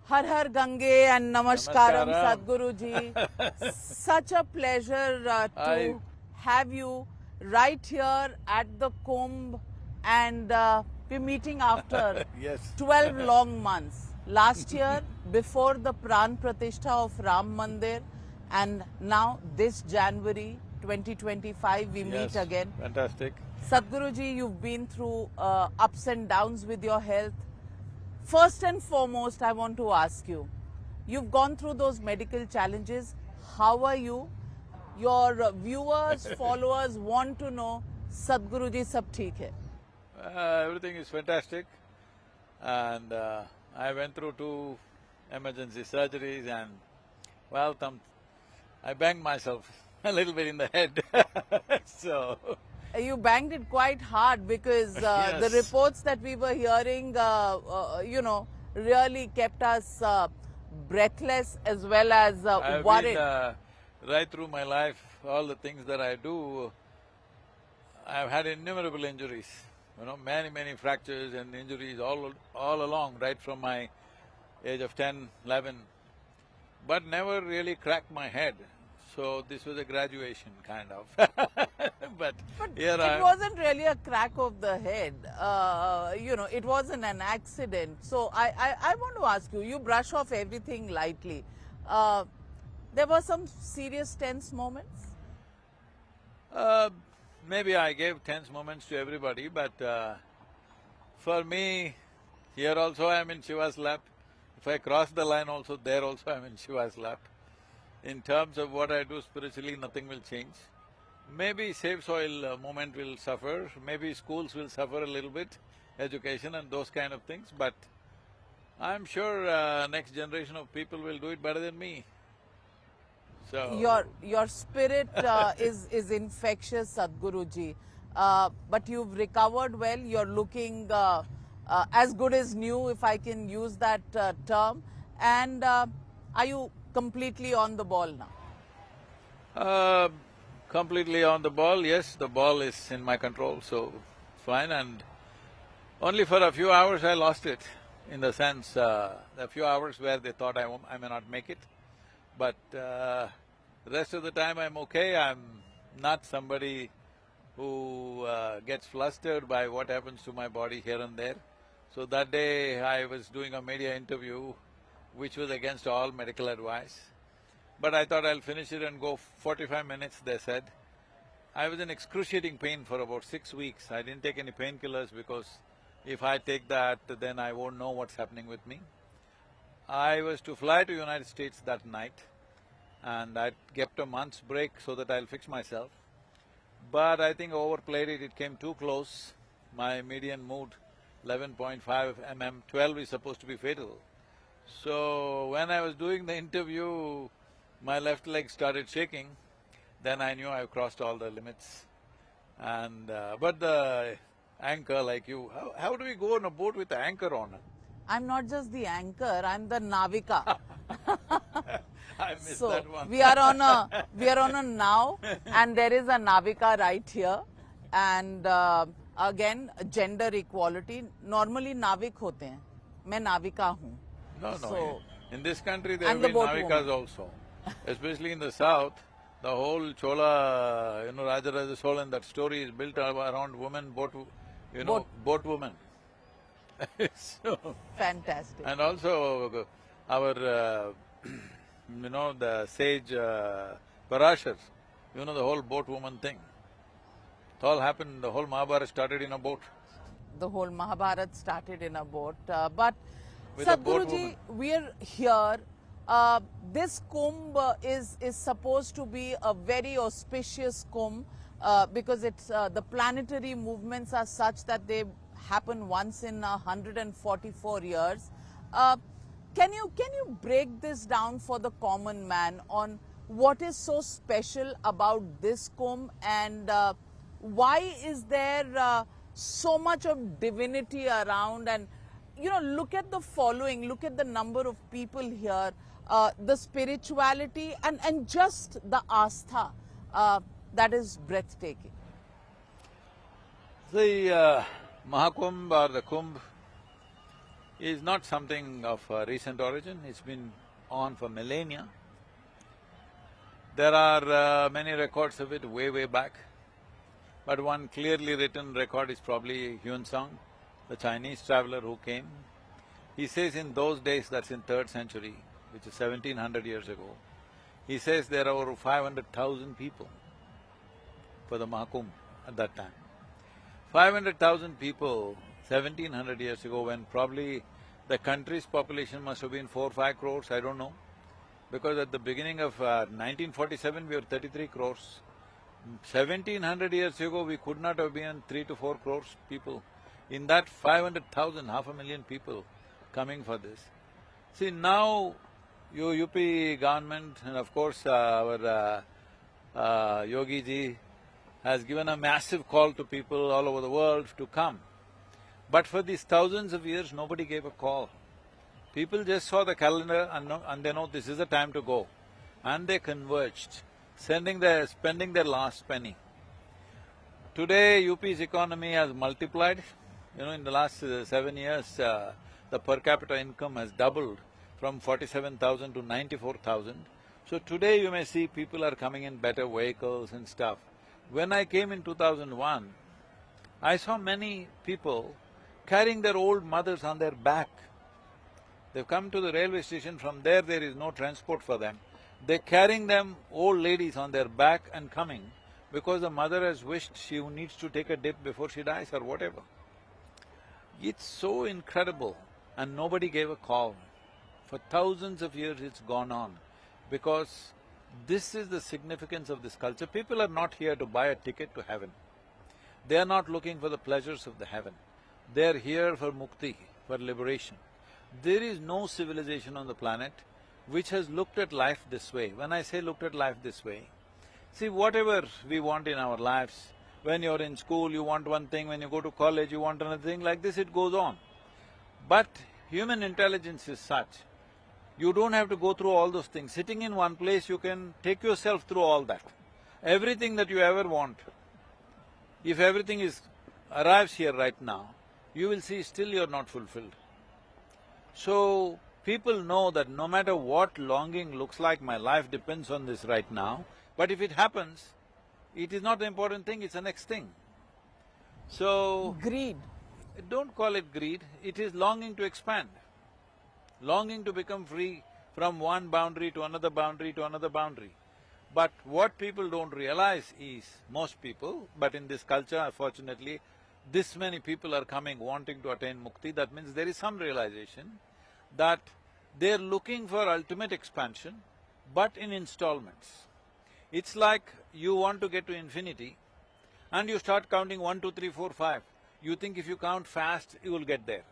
Har Har Gange and Namaskaram, Namaskaram. Sadhguru ji. Such a pleasure to have you right here at the Kumbh, and we're meeting after Yes. 12 long months. Last year, before the Pran Pratishtha of Ram Mandir, and now this January 2025 we meet Yes. again. Fantastic. Sadhguru ji, you've been through ups and downs with your health. First and foremost, I want to ask you, you've gone through those medical challenges. How are you? Your viewers, followers want to know, Sadhguru ji, sab theek hai? Everything is fantastic, and I went through 2 emergency surgeries, and well, I banged myself a little bit in the head. So You banged it quite hard because Yes. the reports that we were hearing, really kept us breathless as well as I've worried. been right through my life, all the things that I do, I've had innumerable injuries. Many fractures and injuries all along, right from my age of 10, 11, but never really cracked my head. So this was a graduation, kind of. But here I It am. wasn't really a crack of the head, it wasn't an accident. So I want to ask you, you brush off everything lightly. There were some serious tense moments? Maybe I gave tense moments to everybody, but for me, here also I am in Shiva's lap. If I cross the line also, there also I am in Shiva's lap. In terms of what I do spiritually, nothing will change. Maybe safe soil movement will suffer, maybe schools will suffer a little bit, education and those kind of things, but I'm sure next generation of people will do it better than me. So… Your spirit is infectious, Sadhguru ji. But you've recovered well, you're looking as good as new, if I can use that term. And are you completely on the ball now? Completely on the ball, yes, the ball is in my control, so fine, and only for a few hours I lost it, in the sense, a few hours where they thought I may not make it, but the rest of the time I'm okay. I'm not somebody who gets flustered by what happens to my body here and there. So that day I was doing a media interview which was against all medical advice. But I thought I'll finish it and go 45 minutes, they said. I was in excruciating pain for about 6 weeks. I didn't take any painkillers because if I take that, then I won't know what's happening with me. I was to fly to United States that night, and I kept a month's break so that I'll fix myself. But I think I overplayed it, it came too close. My median moved 11.5 mm, 12 is supposed to be fatal. So when I was doing the interview, my left leg started shaking, then I knew I've crossed all the limits. And… but the anchor like you, how do we go on a boat with the anchor on? I'm not just the anchor, I'm the Navika. I missed So, that one. we are on a now, and there is a Navika right here. And again, gender equality. Normally Navik hote hain. मैं नाविका हूँ. No, So, in this country there and have the been boat Navikas woman. also. Especially in the south, the whole Chola, Rajaraja Cholan, that story is built around women, boat women. So, Fantastic. and also our, the sage Parashar, the whole boat woman thing. It all happened, the whole Mahabharata started in a boat. The whole Mahabharata started in a boat. But With a boat Sadhguruji, woman. we're here. This Kumbh is supposed to be a very auspicious Kumbh because it's the planetary movements are such that they happen once in 144 years. Can you break this down for the common man on what is so special about this Kumbh, and why is there so much of divinity around? And look at the following, look at the number of people here, the spirituality and just the astha that is breathtaking. The Mahakumbh or the Kumbh is not something of recent origin, it's been on for millennia. There are many records of it way back, but one clearly written record is probably Yuan-Song, the Chinese traveler who came. He says in those days, that's in 3rd century, which is 1700 years ago, he says there are over 500,000 people for the Mahakumbh at that time. 500,000 people 1700 years ago, when probably the country's population must have been 4-5 crores, I don't know. Because at the beginning of 1947, we were 33 crores. 1700 years ago, we could not have been 3 to 4 crores people. In that 500,000, 500,000 people coming for this. See, now UP government and of course our Yogi ji has given a massive call to people all over the world to come. But for these thousands of years, nobody gave a call. People just saw the calendar and they know this is the time to go. And they converged, spending their last penny. Today, UP's economy has multiplied. In the last 7 years, the per capita income has doubled from 47,000 to 94,000. So today you may see people are coming in better vehicles and stuff. When I came in 2001, I saw many people carrying their old mothers on their back. They've come to the railway station, from there is no transport for them. They're carrying them, old ladies on their back and coming, because the mother has wished she needs to take a dip before she dies or whatever. It's so incredible, and nobody gave a call. For thousands of years it's gone on, because this is the significance of this culture. People are not here to buy a ticket to heaven. They are not looking for the pleasures of the heaven. They are here for mukti, for liberation. There is no civilization on the planet which has looked at life this way. When I say looked at life this way, see, whatever we want in our lives, when you're in school you want one thing, when you go to college you want another thing, like this it goes on. But human intelligence is such, you don't have to go through all those things. Sitting in one place, you can take yourself through all that. Everything that you ever want, if everything arrives here right now, you will see still you're not fulfilled. So, people know that no matter what longing looks like, my life depends on this right now, but if it happens, it is not the important thing, it's the next thing. So… Greed. Don't call it greed, it is longing to expand. Longing to become free from one boundary to another boundary to another boundary. But what people don't realize is, most people, but in this culture, unfortunately, this many people are coming wanting to attain mukti, that means there is some realization that they're looking for ultimate expansion, but in installments. It's like you want to get to infinity and you start counting 1, 2, 3, 4, 5. You think if you count fast, you will get there.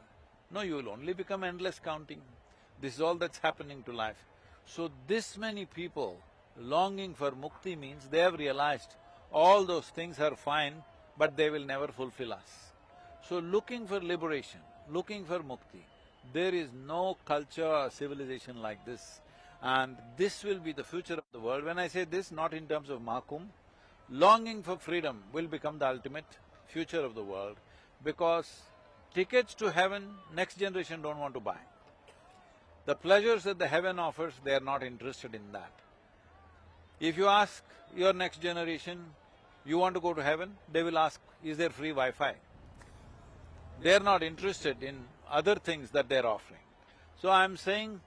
No, you will only become endless counting. This is all that's happening to life. So this many people longing for mukti means they have realized all those things are fine, but they will never fulfill us. So looking for liberation, looking for mukti, there is no culture or civilization like this, and this will be the future of the world. When I say this, not in terms of Mahakumbh, longing for freedom will become the ultimate future of the world, because tickets to heaven, next generation don't want to buy. The pleasures that the heaven offers, they are not interested in that. If you ask your next generation, you want to go to heaven, they will ask, is there free Wi-Fi? They are not interested in other things that they are offering. So I'm saying,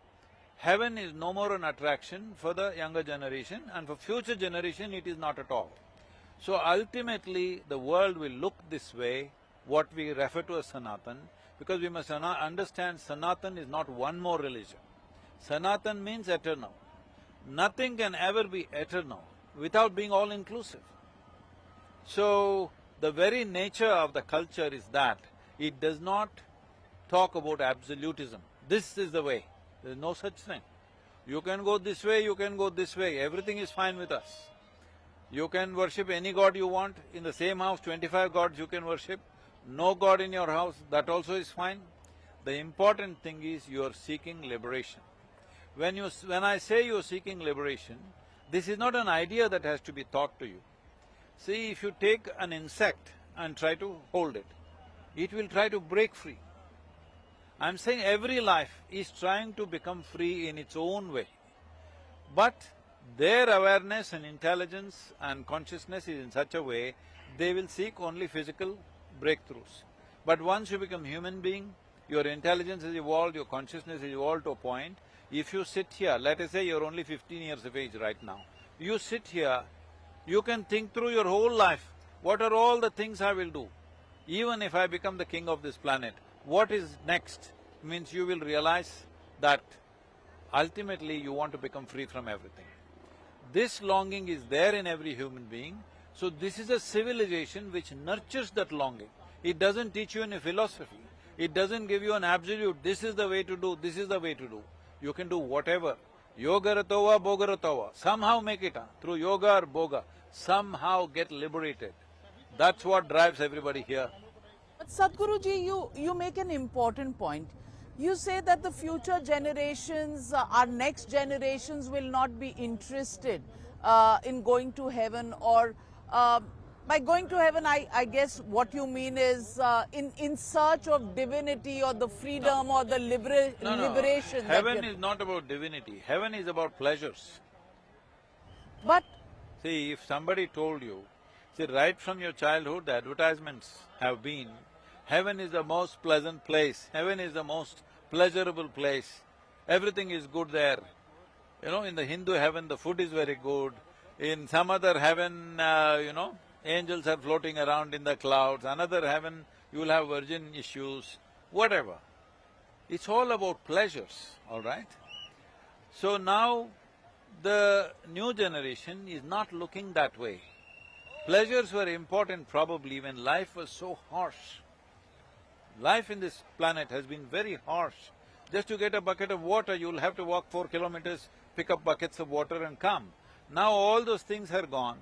heaven is no more an attraction for the younger generation, and for future generation it is not at all. So ultimately, the world will look this way, what we refer to as Sanatan, because we must understand Sanatan is not one more religion. Sanatan means eternal. Nothing can ever be eternal without being all-inclusive. So, the very nature of the culture is that it does not talk about absolutism. This is the way, there is no such thing. You can go this way, you can go this way, everything is fine with us. You can worship any god you want, in the same house 25 gods you can worship, no god in your house, that also is fine. The important thing is you are seeking liberation. When I say you are seeking liberation, this is not an idea that has to be taught to you. See, if you take an insect and try to hold it, it will try to break free. I'm saying every life is trying to become free in its own way. But their awareness and intelligence and consciousness is in such a way, they will seek only physical breakthroughs. But once you become human being, your intelligence has evolved, your consciousness has evolved to a point, if you sit here, let us say you're only 15 years of age right now, you sit here, you can think through your whole life, what are all the things I will do? Even if I become the king of this planet, what is next? Means you will realize that ultimately you want to become free from everything. This longing is there in every human being, so this is a civilization which nurtures that longing. It doesn't teach you any philosophy, it doesn't give you an absolute, this is the way to do, this is the way to do. You can do whatever. Yogaratova, bogaratova, somehow make it through yoga or boga, somehow get liberated. That's what drives everybody here. But Sadhguruji, you make an important point. You say that the future generations, our next generations will not be interested in going to heaven, or by going to heaven, I guess what you mean is in search of divinity or the freedom or the liberation. Heaven is not about divinity, heaven is about pleasures. But… See, if somebody told you, see, right from your childhood, the advertisements have been, heaven is the most pleasant place, heaven is the most pleasurable place, everything is good there. You know, in the Hindu heaven, the food is very good. In some other heaven, angels are floating around in the clouds. Another heaven, you will have virgin issues, whatever. It's all about pleasures, all right? So now, the new generation is not looking that way. Pleasures were important probably when life was so harsh. Life in this planet has been very harsh. Just to get a bucket of water, you'll have to walk 4 kilometers, pick up buckets of water and come. Now all those things are gone.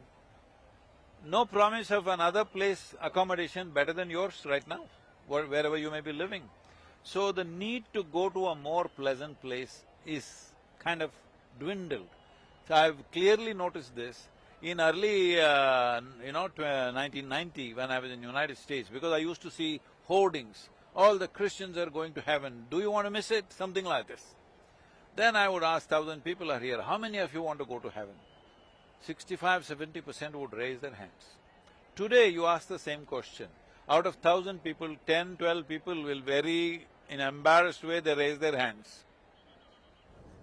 No promise of another place accommodation better than yours right now, wherever you may be living. So the need to go to a more pleasant place is kind of dwindled. So I've clearly noticed this in early, 1990 when I was in the United States, because I used to see hoardings, all the Christians are going to heaven, do you want to miss it? Something like this. Then I would ask 1,000 people are here, how many of you want to go to heaven? 65–70% would raise their hands. Today you ask the same question, out of 1,000 people, 10–12 people will very, in an embarrassed way, they raise their hands.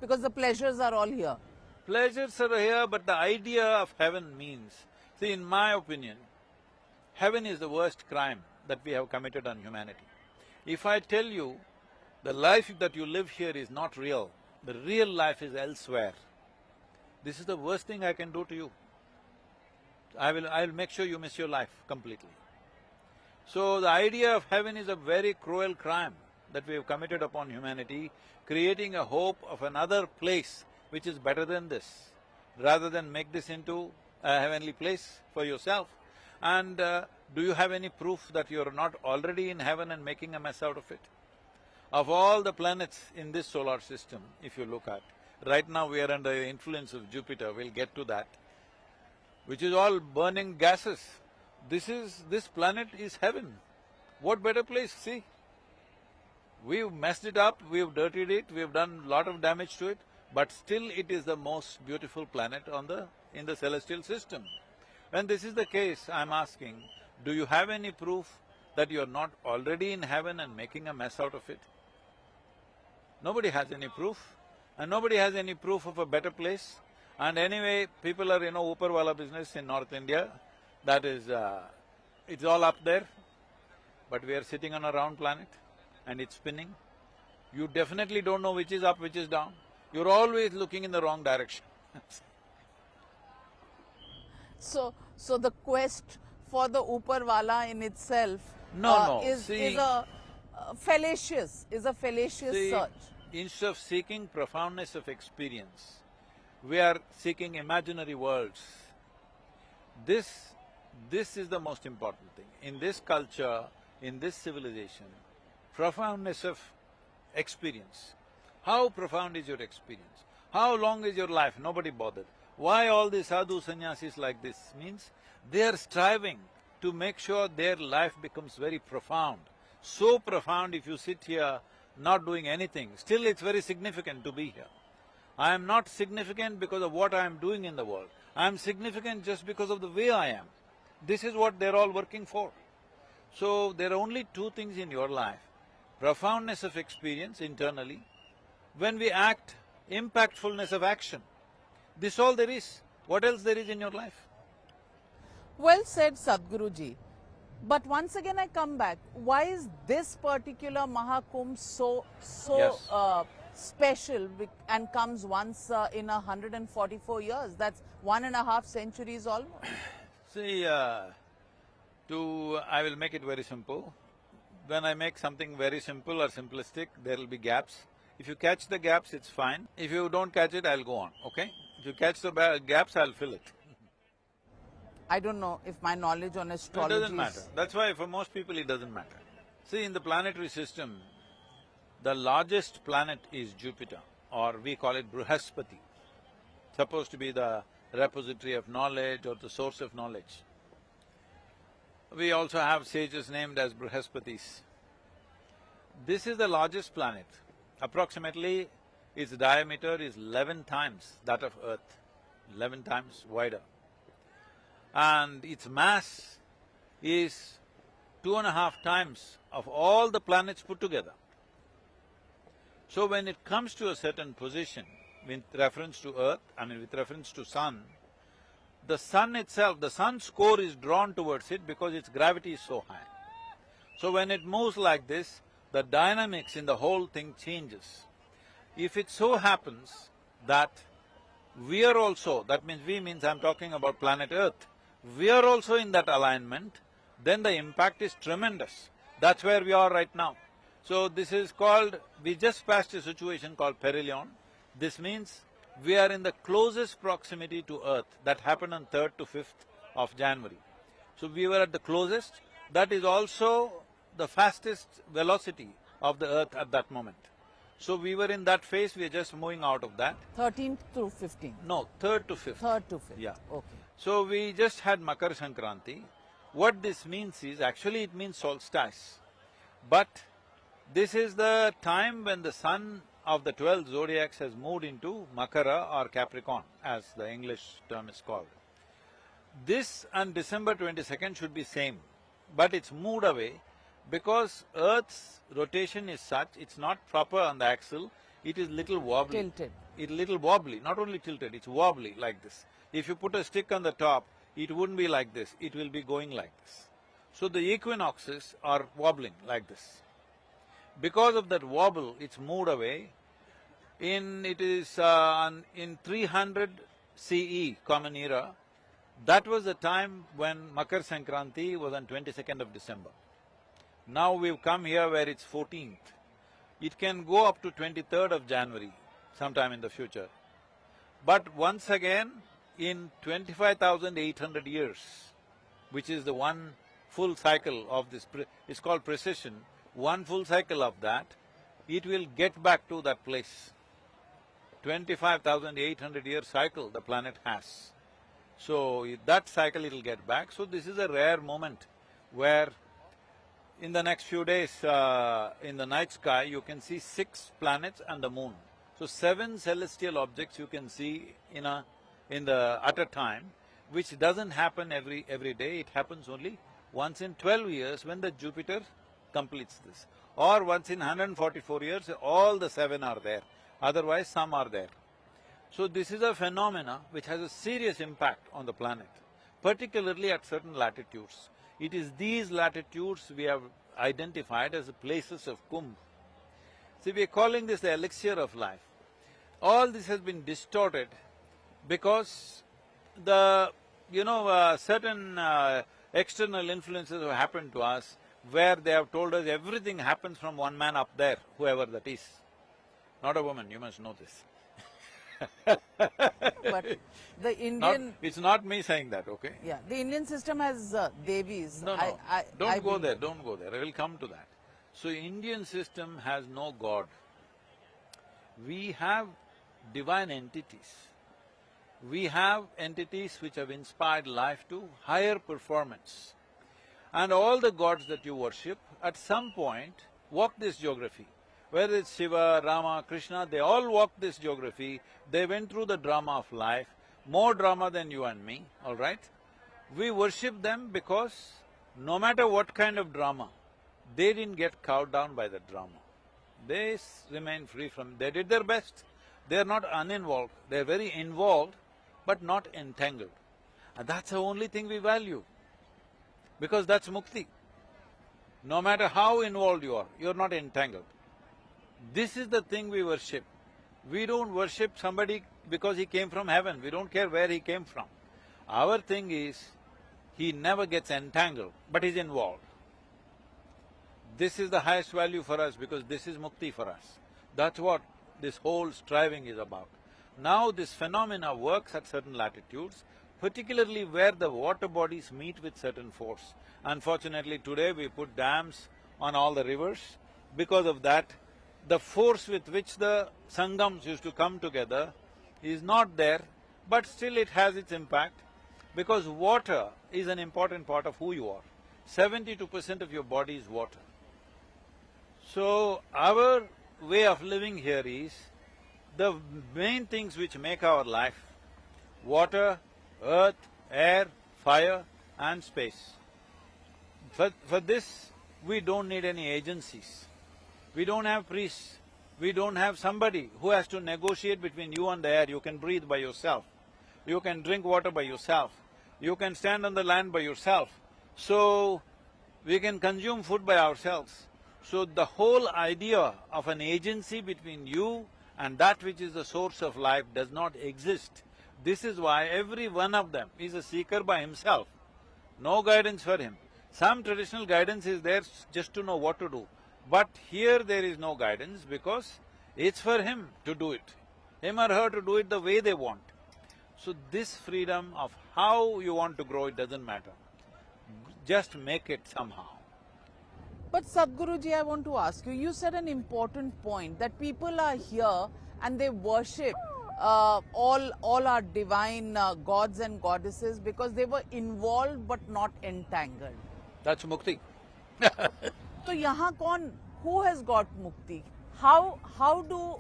because the pleasures are all here. Pleasures are here, but the idea of heaven means… See, in my opinion, heaven is the worst crime that we have committed on humanity. If I tell you the life that you live here is not real, the real life is elsewhere, this is the worst thing I can do to you. I'll make sure you miss your life completely. So the idea of heaven is a very cruel crime that we have committed upon humanity, creating a hope of another place which is better than this, rather than make this into a heavenly place for yourself. And do you have any proof that you're not already in heaven and making a mess out of it? Of all the planets in this solar system, if you look at, right now we are under the influence of Jupiter, we'll get to that, which is all burning gases. This planet is heaven. What better place? See, we've messed it up, we've dirtied it, we've done a lot of damage to it, but still it is the most beautiful planet in the celestial system. When this is the case, I'm asking, do you have any proof that you're not already in heaven and making a mess out of it? Nobody has any proof, and nobody has any proof of a better place. And anyway, people are, upar wala business in North India, that is, it's all up there, but we are sitting on a round planet and it's spinning. You definitely don't know which is up, which is down. You're always looking in the wrong direction. So the quest for the upar wala in itself is a fallacious search. Instead of seeking profoundness of experience, we are seeking imaginary worlds. This is the most important thing. In this culture, in this civilization, profoundness of experience. How profound is your experience? How long is your life? Nobody bothered. Why all these sadhu sannyasis like this? Means they are striving to make sure their life becomes very profound. So profound, if you sit here, not doing anything, still it's very significant to be here. I am not significant because of what I am doing in the world. I am significant just because of the way I am. This is what they're all working for. So, there are only two things in your life: profoundness of experience internally, when we act, impactfulness of action. This all there is. What else there is in your life? Well said, Sadhguruji. But once again I come back, why is this particular Mahakumbh so Yes. special and comes once in 144 years? That's 1.5 centuries almost. See, I will make it very simple. When I make something very simple or simplistic, there will be gaps. If you catch the gaps, it's fine. If you don't catch it, I'll go on, okay? If you catch the gaps, I'll fill it. I don't know if my knowledge on It astrology doesn't matter. That's why for most people it doesn't matter. See, in the planetary system, the largest planet is Jupiter, or we call it Brihaspati, supposed to be the repository of knowledge or the source of knowledge. We also have sages named as Brihaspatis. This is the largest planet. Approximately, its diameter is 11 times that of Earth, 11 times wider. And its mass is 2.5 times of all the planets put together. So when it comes to a certain position, with reference to Earth, with reference to Sun, the Sun itself, the Sun's core is drawn towards it because its gravity is so high. So when it moves like this, the dynamics in the whole thing changes. If it so happens that we are also, that means we means I'm talking about planet Earth, we are also in that alignment, then the impact is tremendous. That's where we are right now. So this is called, we just passed a situation called perihelion. This means we are in the closest proximity to Earth. That happened on 3rd to 5th of January. So we were at the closest. That is also the fastest velocity of the Earth at that moment. So we were in that phase, we are just moving out of that. 13th to 15th? No, 3rd to 5th. 3rd to 5th, Yeah. okay. So we just had Makar Sankranti. What this means is, actually it means solstice. But this is the time when the sun of the 12 zodiacs has moved into Makara or Capricorn, as the English term is called. This and December 22nd should be same, but it's moved away because Earth's rotation is such, it's not proper on the axle, it is little wobbly. Tilted. It's little wobbly, not only tilted, it's wobbly like this. If you put a stick on the top, it wouldn't be like this, it will be going like this. So the equinoxes are wobbling like this. Because of that wobble, it's moved away. In 300 CE, Common Era, that was the time when Makar Sankranti was on 22nd of December. Now we've come here where it's 14th. It can go up to 23rd of January, sometime in the future. But once again, in 25,800 years, which is the one full cycle of this, it's called precession, one full cycle of that, it will get back to that place. 25,800 year cycle the planet has. So, that cycle it'll get back. So, this is a rare moment where in the next few days, in the night sky, you can see 6 planets and the moon. So, 7 celestial objects you can see at a time, which doesn't happen every day, it happens only once in 12 years when the Jupiter completes this. Or once in 144 years, all the 7 are there, otherwise some are there. So this is a phenomena which has a serious impact on the planet, particularly at certain latitudes. It is these latitudes we have identified as the places of Kumbh. See, we are calling this the elixir of life. All this has been distorted because certain external influences have happened to us where they have told us everything happens from one man up there, whoever that is. Not a woman, you must know this. But the Indian… It's not me saying that, okay? Yeah, the Indian system has Devis. No, don't go there, I will come to that. So, Indian system has no God. We have divine entities. We have entities which have inspired life to higher performance. And all the gods that you worship, at some point, walk this geography. Whether it's Shiva, Rama, Krishna, they all walked this geography, they went through the drama of life, more drama than you and me, all right? We worship them because no matter what kind of drama, they didn't get cowed down by the drama. They remain free from… they did their best. They are not uninvolved, they are very involved, but not entangled. And that's the only thing we value, because that's mukti. No matter how involved you are, you're not entangled. This is the thing we worship. We don't worship somebody because he came from heaven, we don't care where he came from. Our thing is, he never gets entangled, but he's involved. This is the highest value for us because this is mukti for us. That's what this whole striving is about. Now this phenomena works at certain latitudes, particularly where the water bodies meet with certain force. Unfortunately, today we put dams on all the rivers. Because of that, the force with which the sangams used to come together is not there, but still it has its impact, because water is an important part of who you are. 72% of your body is water. So, our way of living here is the main things which make our life: water, earth, air, fire and space. For this, we don't need any agencies. We don't have priests. We don't have somebody who has to negotiate between you and the air. You can breathe by yourself. You can drink water by yourself. You can stand on the land by yourself. So, we can consume food by ourselves. So, the whole idea of an agency between you and that which is the source of life does not exist. This is why every one of them is a seeker by himself. No guidance for him. Some traditional guidance is there just to know what to do. But here there is no guidance because it's for him to do it, him or her to do it the way they want. So this freedom of how you want to grow, it doesn't matter. Just make it somehow. But Sadhguruji, I want to ask you, you said an important point that people are here and they worship all our divine gods and goddesses because they were involved but not entangled. That's mukti. So यहाँ कौन, who has got mukti? How do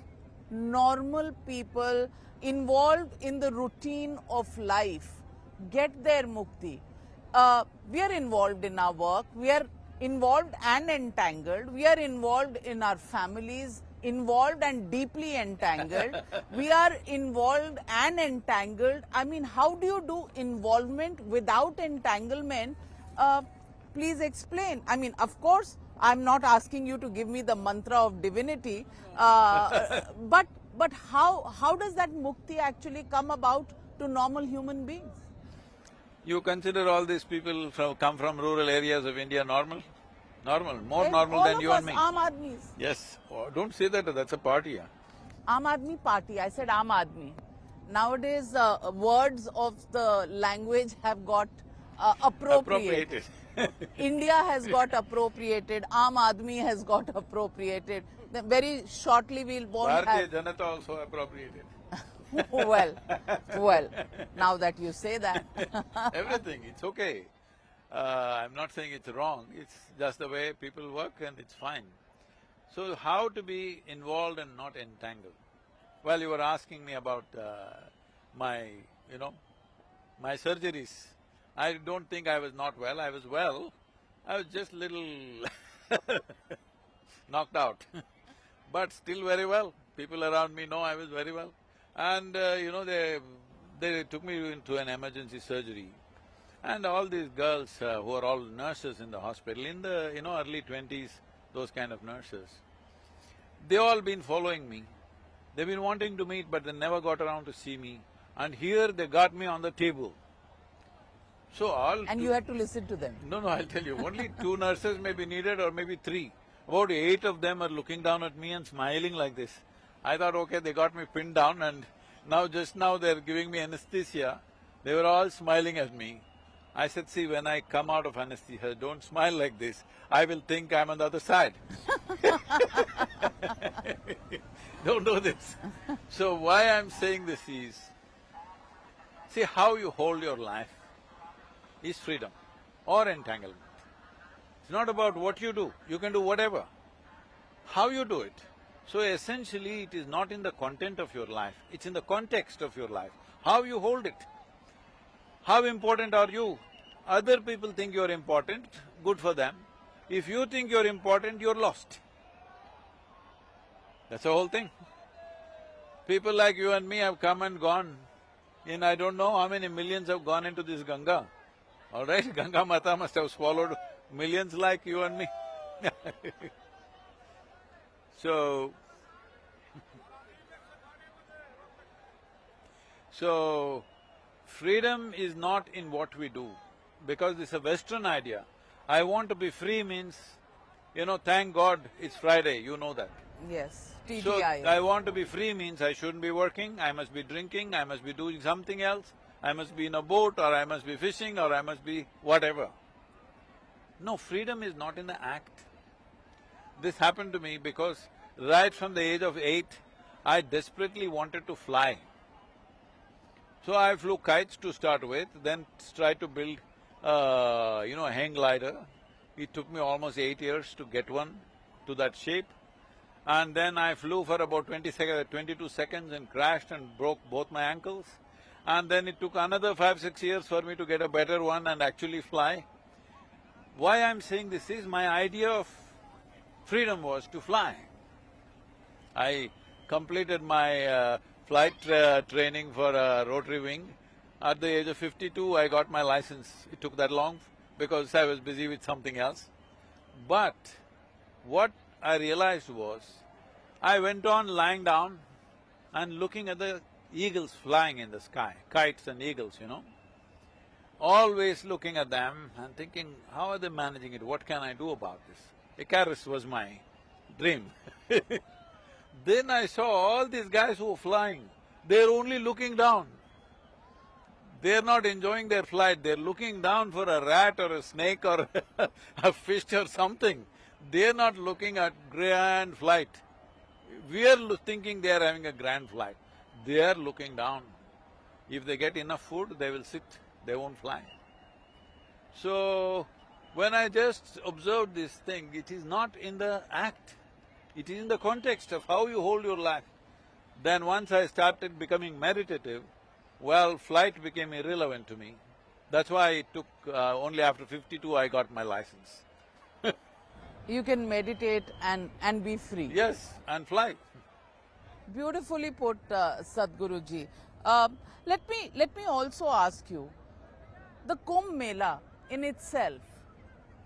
normal people involved in the routine of life get their mukti? We are involved in our work, we are involved and entangled, we are involved in our families, involved and deeply entangled, we are involved and entangled. I mean, how do you do involvement without entanglement? Please explain. I mean, of course, I'm not asking you to give me the mantra of divinity, but how does that mukti actually come about to normal human beings? You consider all these people come from rural areas of India normal? Normal, more normal than you and me. Aam Aadmis. Yes, oh, don't say that, that's a party. Yeah. Aam Aadmi party, I said Aam Aadmi. Nowadays, words of the language have got appropriated. India has got appropriated, Aam Aadmi has got appropriated. Then very shortly we'll won't have… Bharatiya Janata also appropriated. Well, now that you say that. Everything, it's okay. I'm not saying it's wrong, it's just the way people work and it's fine. So how to be involved and not entangled? Well, you were asking me about my surgeries. I don't think I was not well, I was well. I was just little knocked out but still very well. People around me know I was very well. And they took me into an emergency surgery. And all these girls who are all nurses in the hospital, in the early 20s, those kind of nurses, they all been following me. They've been wanting to meet but they never got around to see me. And here they got me on the table. So all… And you had to listen to them. No, I'll tell you, only 2 nurses may be needed or maybe 3. About 8 of them are looking down at me and smiling like this. I thought, okay, they got me pinned down and just now they're giving me anesthesia. They were all smiling at me. I said, see, when I come out of anesthesia, don't smile like this. I will think I'm on the other side. Don't do this. So why I'm saying this is, see how you hold your life is freedom or entanglement. It's not about what you do, you can do whatever. How you do it So essentially, it is not in the content of your life, it's in the context of your life, how you hold it. How important are you? Other people think you're important, good for them. If you think you're important, you're lost. That's the whole thing. People like you and me have come and gone. In I don't know how many millions have gone into this Ganga. All right, Ganga Mata must have swallowed millions like you and me. So, freedom is not in what we do, because it's a Western idea. I want to be free means, thank God it's Friday, you know that. Yes, So, TGI. I want to be free means I shouldn't be working, I must be drinking, I must be doing something else, I must be in a boat, or I must be fishing, or I must be whatever. No, freedom is not in the act. This happened to me because right from the age of 8, I desperately wanted to fly. So I flew kites to start with, then tried to build, a hang glider. It took me almost 8 years to get one to that shape. And then I flew for about 22 seconds and crashed and broke both my ankles. And then it took another 5-6 years for me to get a better one and actually fly. Why I'm saying this is, my idea of freedom was to fly. I completed my flight training for a rotary wing. At the age of 52, I got my license. It took that long because I was busy with something else. But what I realized was, I went on lying down and looking at the eagles flying in the sky, kites and eagles, always looking at them and thinking, how are they managing it, what can I do about this? Icarus was my dream. Then I saw all these guys who were flying, they're only looking down. They're not enjoying their flight, they're looking down for a rat or a snake or a fish or something. They're not looking at grand flight. We are thinking they are having a grand flight. They are looking down. If they get enough food, they will sit, they won't fly. So, when I just observed this thing, it is not in the act, it is in the context of how you hold your life. Then once I started becoming meditative, well, flight became irrelevant to me. That's why it took… only after 52 I got my license. You can meditate and be free. Yes, and fly. Beautifully put, Sadhguruji. Let me also ask you, the Kumbh Mela in itself,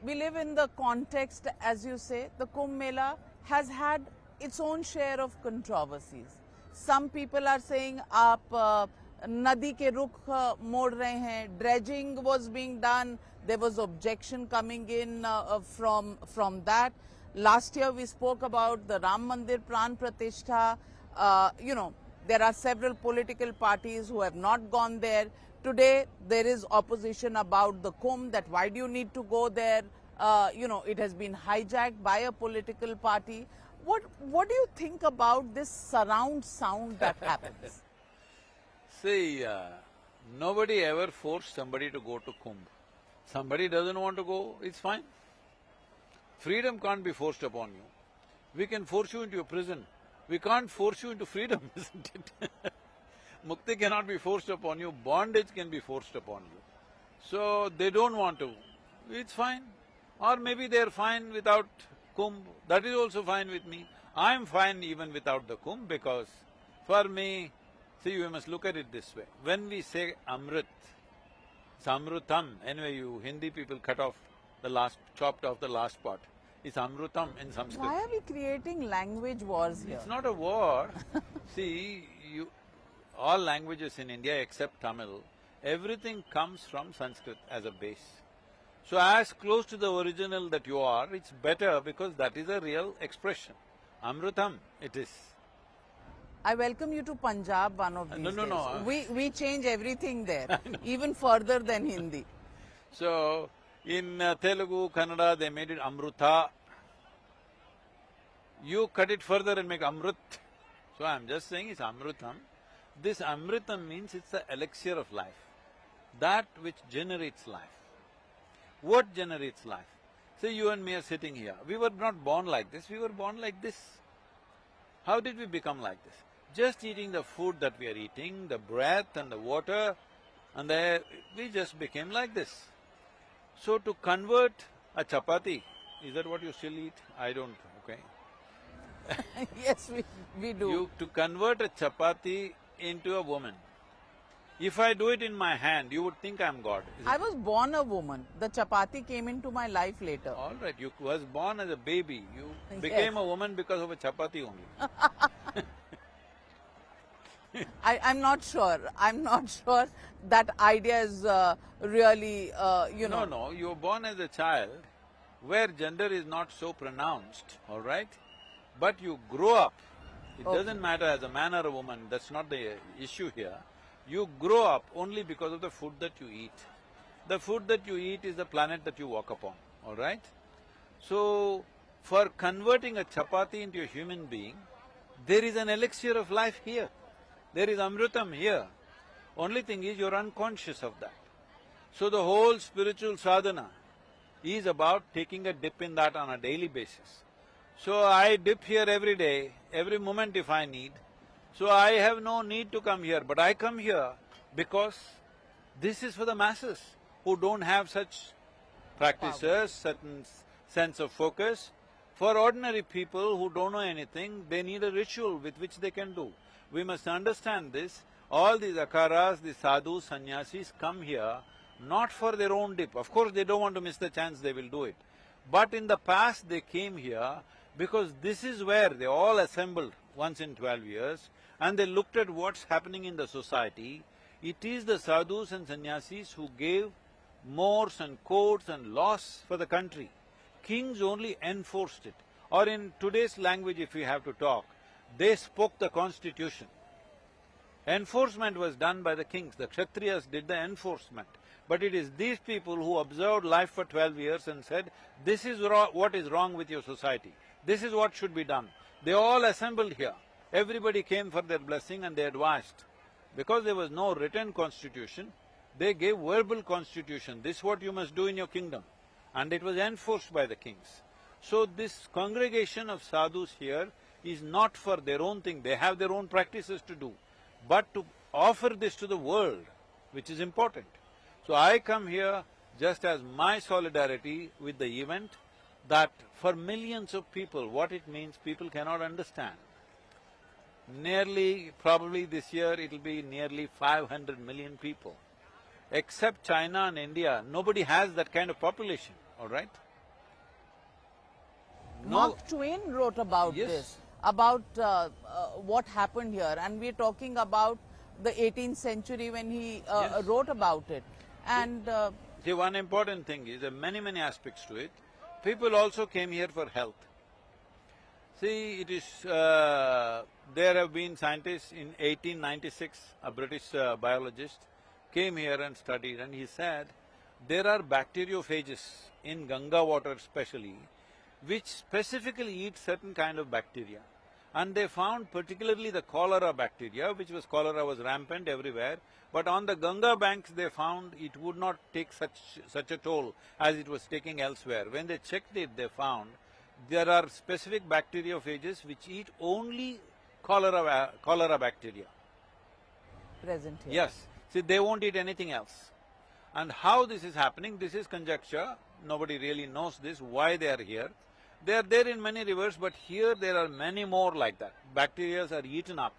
we live in the context, as you say, the Kumbh Mela has had its own share of controversies. Some people are saying, aap nadi ke rukh mod rahe hain, dredging was being done, there was objection coming in from that. Last year we spoke about the Ram Mandir Pran Pratishtha. There are several political parties who have not gone there. Today there is opposition about the Kumbh, that why do you need to go there? It has been hijacked by a political party. What do you think about this surround sound that happens? See, nobody ever forced somebody to go to Kumbh. Somebody doesn't want to go, it's fine. Freedom can't be forced upon you. We can force you into a prison. We can't force you into freedom, isn't it? Mukti cannot be forced upon you, bondage can be forced upon you. So, they don't want to, it's fine. Or maybe they're fine without Kumbh, that is also fine with me. I'm fine even without the Kumbh, because for me, see, you must look at it this way. When we say Amrit, it's Amrutam. Anyway, you Hindi people chopped off the last part. It's Amrutam in Sanskrit. Why are we creating language wars here? It's not a war. See, all languages in India except Tamil, everything comes from Sanskrit as a base. So as close to the original that you are, it's better because that is a real expression. Amrutam, it is. I welcome you to Punjab one of these days. No. We change everything there, even further than Hindi. So, in Telugu, Kannada, they made it Amruta. You cut it further and make Amrut. So I'm just saying it's Amrutam. This Amritam means it's the elixir of life, that which generates life. What generates life? Say you and me are sitting here, we were not born like this, we were born like this. How did we become like this? Just eating the food that we are eating, the breath and the water, and we just became like this. So to convert a chapati, is that what you still eat? I don't, okay. Yes, we do. To convert a chapati into a woman, if I do it in my hand, you would think I'm God. I was born a woman. The chapati came into my life later. All right, you was born as a baby. You became a woman because of a chapati only. I'm not sure. I'm not sure that idea is really, you know. No, you were born as a child where gender is not so pronounced, all right? But you grow up. It doesn't matter as a man or a woman, that's not the issue here. You grow up only because of the food that you eat. The food that you eat is the planet that you walk upon, all right? So, for converting a chapati into a human being, there is an elixir of life here. There is amrutam here. Only thing is you're unconscious of that. So the whole spiritual sadhana is about taking a dip in that on a daily basis. So I dip here every day, every moment if I need. So I have no need to come here, but I come here because this is for the masses who don't have such practices, certain sense of focus. For ordinary people who don't know anything, they need a ritual with which they can do. We must understand this. All these akaras, these sadhus, sannyasis come here not for their own dip. Of course, they don't want to miss the chance, they will do it. But in the past, they came here because this is where they all assembled once in 12 years and they looked at what's happening in the society. It is the sadhus and sannyasis who gave mores and codes and laws for the country. Kings only enforced it. Or in today's language, if we have to talk, they spoke the constitution. Enforcement was done by the kings, the Kshatriyas did the enforcement. But it is these people who observed life for 12 years and said, this is what is wrong with your society, this is what should be done. They all assembled here, everybody came for their blessing and they advised. Because there was no written constitution, they gave verbal constitution, this is what you must do in your kingdom. And it was enforced by the kings. So this congregation of sadhus here is not for their own thing, they have their own practices to do, but to offer this to the world, which is important. So I come here just as my solidarity with the event, that for millions of people, what it means, people cannot understand. Nearly, probably this year it'll be nearly 500 million people. Except China and India, nobody has that kind of population, all right? Mark Twain wrote about this, about what happened here, and we're talking about the 18th century when he wrote about it. And see, one important thing is there are many aspects to it. People also came here for health. See, it is… there have been scientists in 1896, a British biologist came here and studied, and he said there are bacteriophages in Ganga water especially, which specifically eat certain kind of bacteria. And they found particularly the cholera bacteria, cholera was rampant everywhere, but on the Ganga banks they found it would not take such a toll as it was taking elsewhere. When they checked it, they found there are specific bacteriophages which eat only cholera bacteria. Present here. Yes. See, they won't eat anything else. And how this is happening, this is conjecture, nobody really knows this, why they are here. They are there in many rivers, but here there are many more like that. Bacteria are eaten up.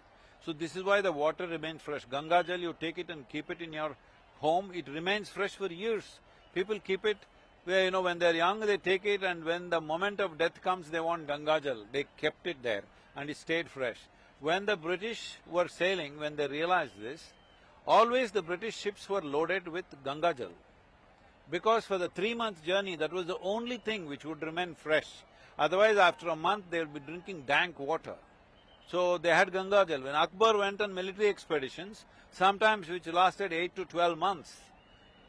So this is why the water remains fresh. Ganga Jal, you take it and keep it in your home, it remains fresh for years. People keep it, where, when they're young, they take it, and when the moment of death comes, they want Ganga Jal. They kept it there, and it stayed fresh. When the British were sailing, when they realized this, always the British ships were loaded with Ganga Jal. Because for the 3-month journey, that was the only thing which would remain fresh. Otherwise, after a month, they'll be drinking dank water. So they had Ganga Jal. When Akbar went on military expeditions, sometimes which lasted 8 to 12 months,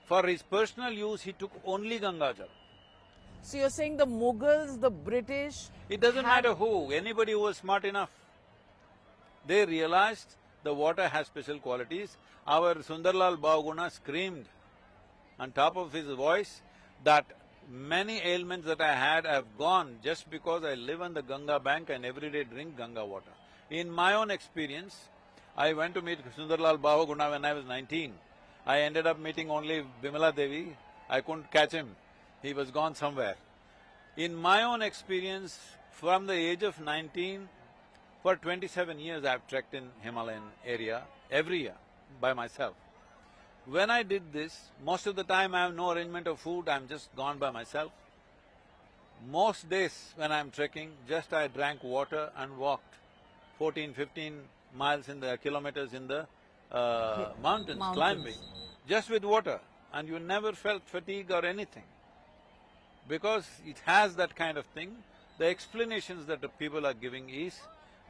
for his personal use, he took only Ganga Jal. So you're saying the Mughals, the British… It doesn't matter who, anybody who was smart enough. They realized the water has special qualities. Our Sundarlal Bhavguna screamed on top of his voice that many ailments that I had have gone just because I live on the Ganga bank and every day drink Ganga water. In my own experience, I went to meet Sundarlal Bahuguna when I was 19. I ended up meeting only Bimala Devi. I couldn't catch him. He was gone somewhere. In my own experience, from the age of 19, for 27 years I've trekked in Himalayan area, every year, by myself. When I did this, most of the time I have no arrangement of food, I'm just gone by myself. Most days when I'm trekking, just I drank water and walked 14, 15 miles in the kilometers in the mountains, climbing, just with water, and you never felt fatigue or anything. Because it has that kind of thing, the explanations that the people are giving is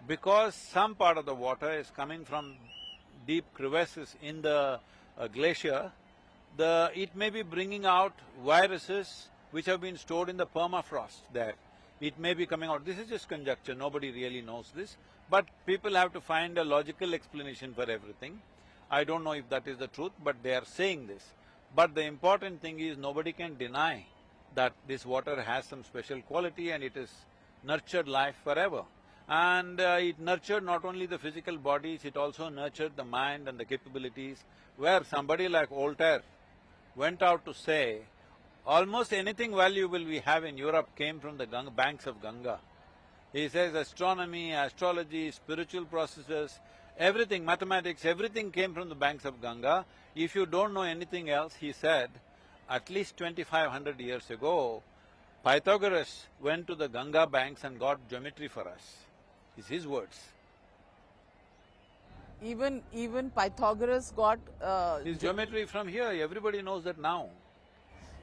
because some part of the water is coming from deep crevasses in the glacier, it may be bringing out viruses which have been stored in the permafrost there. It may be coming out. This is just conjecture, nobody really knows this, but people have to find a logical explanation for everything. I don't know if that is the truth, but they are saying this. But the important thing is nobody can deny that this water has some special quality and it has nurtured life forever. And it nurtured not only the physical bodies, it also nurtured the mind and the capabilities, where somebody like Voltaire went out to say, almost anything valuable we have in Europe came from the banks of Ganga. He says astronomy, astrology, spiritual processes, everything, mathematics, everything came from the banks of Ganga. If you don't know anything else, he said, at least 2500 years ago, Pythagoras went to the Ganga banks and got geometry for us. It's his words. Even Pythagoras got His geometry from here, everybody knows that now.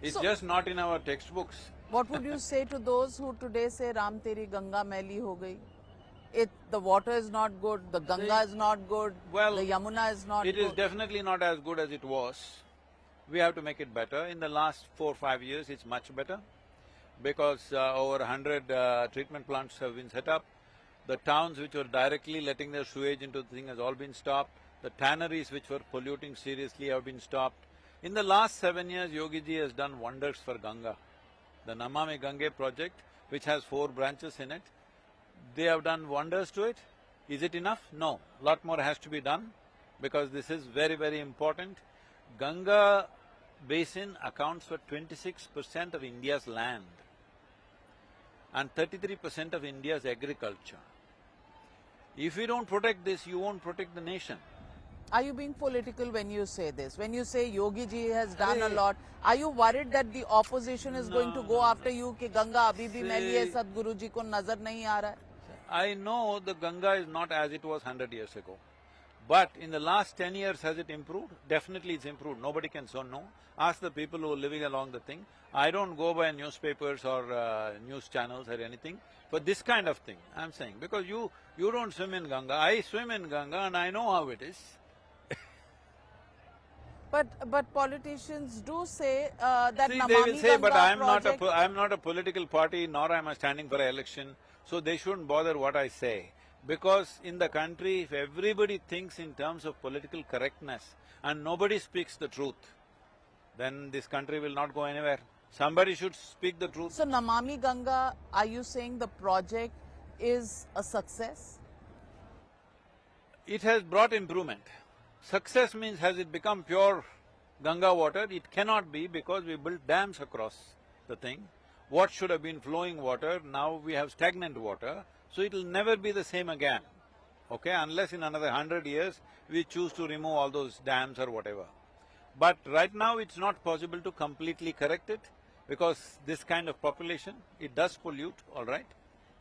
It's So- just not in our textbooks. What would you say to those who today say Ram teri Ganga maili ho gayi? The water is not good, the Ganga is not good, Well, the Yamuna is not It good. is definitely not as good as it was. We have to make it better. In the last 4-5 years, it's much better because over 100 treatment plants have been set up. The towns which were directly letting their sewage into the thing has all been stopped. The tanneries which were polluting seriously have been stopped. In the last 7 years, Yogi ji has done wonders for Ganga. The Namami Gange project, which has 4 branches in it, they have done wonders to it. Is it enough? No. Lot more has to be done because this is very, very important. Ganga basin accounts for 26% of India's land and 33% of India's agriculture. If we don't protect this, you won't protect the nation. Are you being political when you say this? When you say Yogi ji has done a lot, are you worried that the opposition is going to go after you कि गंगा अभी भी मैली है, सदगुरु जी को नजर नहीं आ रहा है? I know the Ganga is not as it was 100 years ago. But in the last 10 years, has it improved? Definitely it's improved. Nobody can say no. Ask the people who are living along the thing. I don't go by newspapers or news channels or anything for this kind of thing, I'm saying. Because you don't swim in Ganga. I swim in Ganga and I know how it is. But politicians do say that See, Namami they will say, Ganga but project… I'm not a political party, nor am I standing for an election, so they shouldn't bother what I say. Because in the country, if everybody thinks in terms of political correctness and nobody speaks the truth, then this country will not go anywhere. Somebody should speak the truth. So Namami Ganga, are you saying the project is a success? It has brought improvement. Success means has it become pure Ganga water? It cannot be because we built dams across the thing. What should have been flowing water, now we have stagnant water, so it'll never be the same again, okay? Unless in another 100 years, we choose to remove all those dams or whatever. But right now, it's not possible to completely correct it because this kind of population, it does pollute, all right?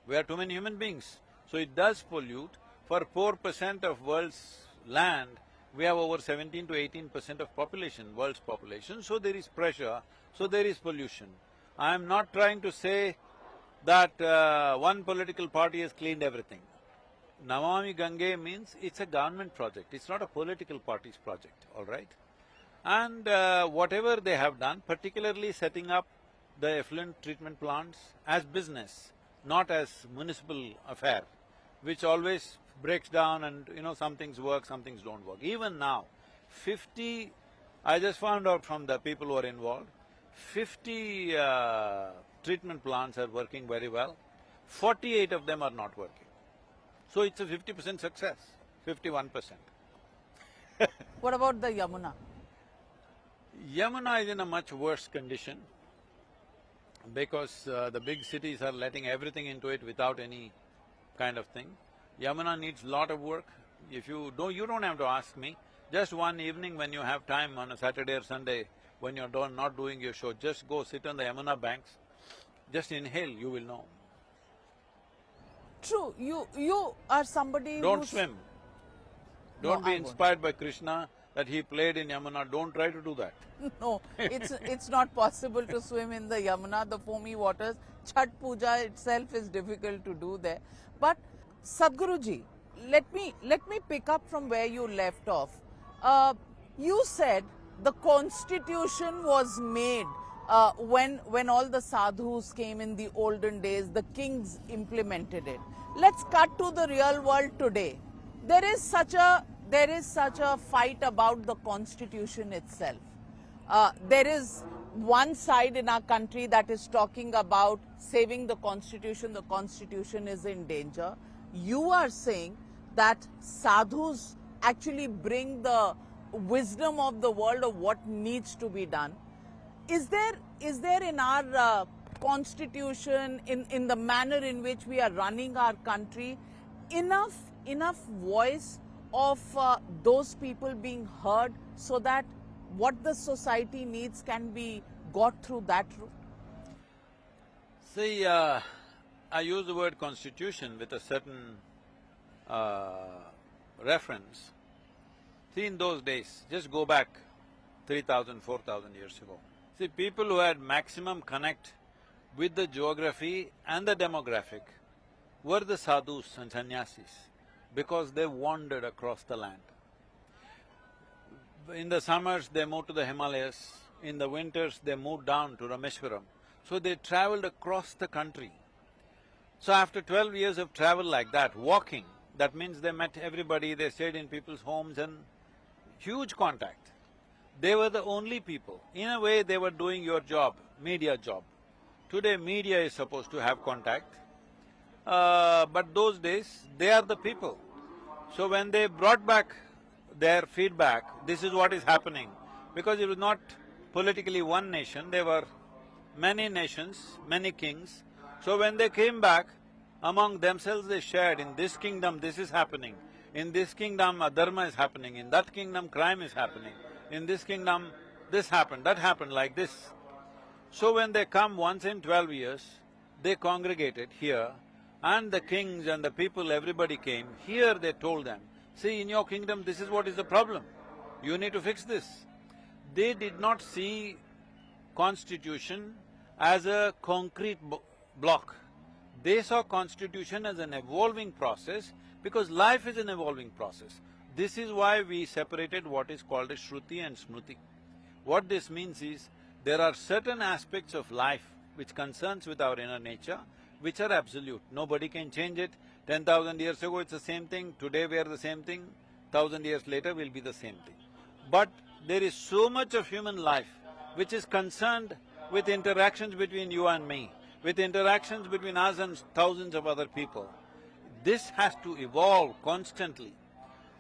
We are too many human beings, so it does pollute. For 4% of world's land, we have over 17 to 18% of population, world's population, so there is pressure, so there is pollution. I am not trying to say that one political party has cleaned everything. Namami Gange means it's a government project, it's not a political party's project, all right? And whatever they have done, particularly setting up the effluent treatment plants as business, not as municipal affair, which always breaks down and, some things work, some things don't work. Even now, 50… I just found out from the people who are involved, 50 treatment plants are working very well, 48 of them are not working. So it's a 50% success, 51%. What about the Yamuna? Yamuna is in a much worse condition because the big cities are letting everything into it without any kind of thing. Yamuna needs lot of work. If you don't have to ask me. Just one evening when you have time on a Saturday or Sunday, when you're not doing your show, just go sit on the Yamuna banks, just inhale, you will know. True, you are somebody Don't who's… swim. No, Don't be I won't. inspired by Krishna that he played in Yamuna, don't try to do that. No, it's not possible to swim in the Yamuna, the foamy waters. Chhat Puja itself is difficult to do there. But Sadhguruji, let me pick up from where you left off. You said the constitution was made when all the sadhus came in the olden days, the kings implemented it. Let's cut to the real world today. There is such a fight about the constitution itself. There is one side in our country that is talking about saving the constitution is in danger. You are saying that sadhus actually bring the wisdom of the world of what needs to be done. Is there in our constitution, in the manner in which we are running our country, enough voice of those people being heard so that what the society needs can be got through that route? See, I use the word constitution with a certain reference. See, in those days, just go back 3,000, 4,000 years ago. See, people who had maximum connect with the geography and the demographic were the sadhus and sannyasis because they wandered across the land. In the summers, they moved to the Himalayas, in the winters, they moved down to Rameshwaram. So they travelled across the country. So after 12 years of travel like that, walking, that means they met everybody, they stayed in people's homes and huge contact. They were the only people. In a way, they were doing your job, media job. Today, media is supposed to have contact, but those days, they are the people. So when they brought back their feedback, this is what is happening, because it was not politically one nation, there were many nations, many kings. So when they came back, among themselves they shared, in this kingdom this is happening, in this kingdom adharma is happening, in that kingdom crime is happening, in this kingdom this happened, that happened, like this. So when they come once in 12 years, they congregated here, and the kings and the people, everybody came. Here they told them, see, in your kingdom this is what is the problem, you need to fix this. They did not see constitution as a concrete block. They saw constitution as an evolving process, because life is an evolving process. This is why we separated what is called as Shruti and Smruti. What this means is, there are certain aspects of life which concerns with our inner nature, which are absolute, nobody can change it. 10,000 years ago it's the same thing, today we are the same thing, 1,000 years later we'll be the same thing. But there is so much of human life which is concerned with interactions between you and me, with interactions between us and thousands of other people. This has to evolve constantly.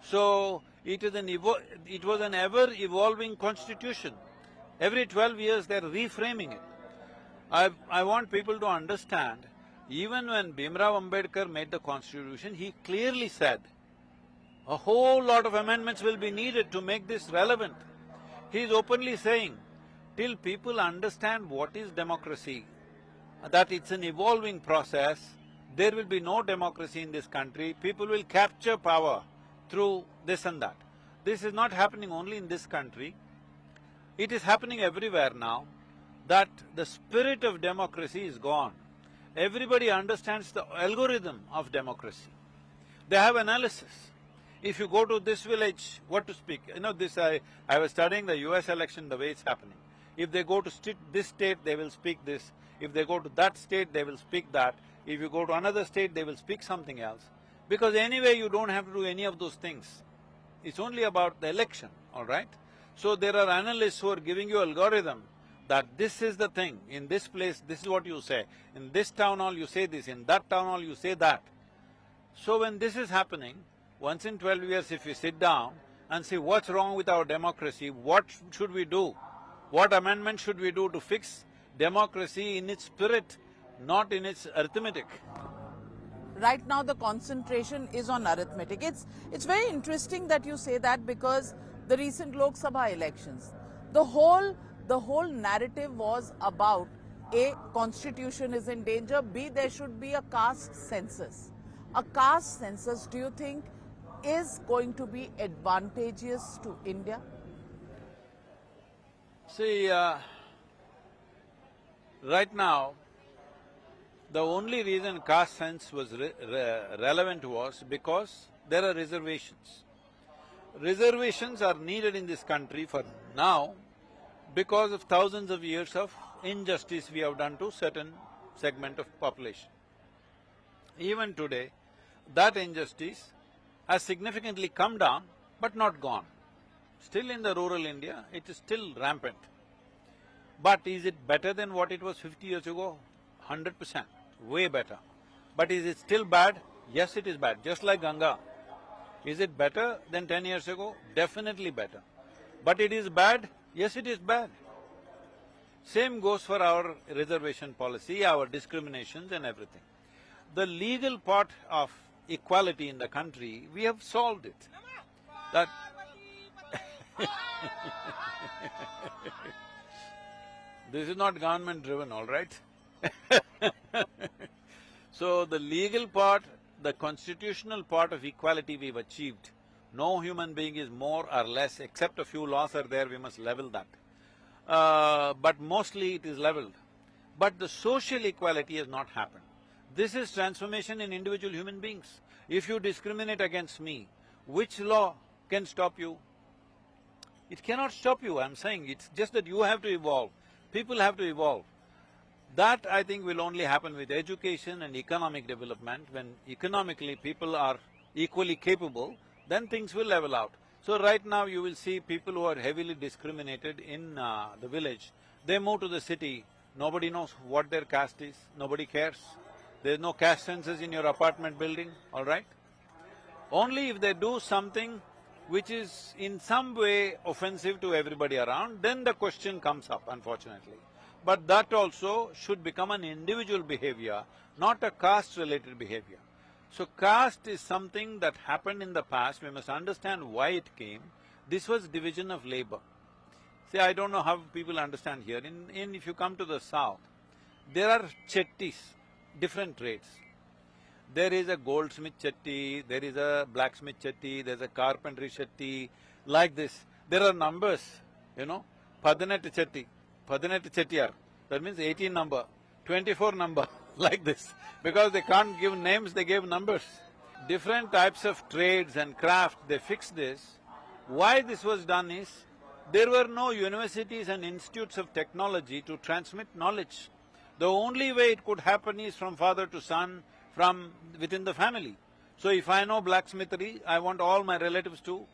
So, it was an ever-evolving constitution. Every 12 years they're reframing it. I want people to understand, even when Bhimrao Ambedkar made the constitution, he clearly said, a whole lot of amendments will be needed to make this relevant. He is openly saying, till people understand what is democracy, that it's an evolving process, there will be no democracy in this country, people will capture power through this and that. This is not happening only in this country, it is happening everywhere now, that the spirit of democracy is gone. Everybody understands the algorithm of democracy. They have analysis. If you go to this village, what to speak? You know, I was studying the US election, the way it's happening. If they go to this state, they will speak this. If they go to that state, they will speak that. If you go to another state, they will speak something else. Because anyway, you don't have to do any of those things. It's only about the election, all right? So there are analysts who are giving you algorithm that this is the thing, in this place, this is what you say. In this town hall, you say this, in that town hall, you say that. So when this is happening, once in 12 years if we sit down and see what's wrong with our democracy, what should we do? What amendment should we do to fix democracy in its spirit, not in its arithmetic? Right now the concentration is on arithmetic. It's very interesting that you say that, because the recent Lok Sabha elections, the whole narrative was about A, constitution is in danger, B, there should be a caste census. A caste census, do you think, is going to be advantageous to India? See, right now, the only reason caste census was relevant was because there are reservations. Reservations are needed in this country for now because of thousands of years of injustice we have done to certain segment of population. Even today, that injustice has significantly come down but not gone. Still in the rural India, it is still rampant. But is it better than what it was 50 years ago? 100%, way better. But is it still bad? Yes, it is bad, just like Ganga. Is it better than 10 years ago? Definitely better. But it is bad? Yes, it is bad. Same goes for our reservation policy, our discriminations and everything. The legal part of equality in the country, we have solved it. That this is not government driven, all right? So the legal part, the constitutional part of equality we've achieved. No human being is more or less, except a few laws are there, we must level that. But mostly it is leveled. But the social equality has not happened. This is transformation in individual human beings. If you discriminate against me, which law can stop you? It cannot stop you, I'm saying, it's just that you have to evolve, people have to evolve. That, I think, will only happen with education and economic development. When economically people are equally capable, then things will level out. So right now you will see people who are heavily discriminated in the village, they move to the city, nobody knows what their caste is, nobody cares. There's no caste census in your apartment building, all right? Only if they do something which is in some way offensive to everybody around, then the question comes up, unfortunately. But that also should become an individual behavior, not a caste-related behavior. So caste is something that happened in the past, we must understand why it came. This was division of labor. See, I don't know how people understand here. If you come to the south, there are chettis, different trades. There is a goldsmith chetti, there is a blacksmith chetti, there's a carpentry chetti, like this. There are numbers, you know, 18 chetti, 18 chettiyar, that means 18 number, 24 number, like this. Because they can't give names, they gave numbers. Different types of trades and craft, they fixed this. Why this was done is, there were no universities and institutes of technology to transmit knowledge. The only way it could happen is from father to son, from within the family. So if I know blacksmithery, I want all my relatives to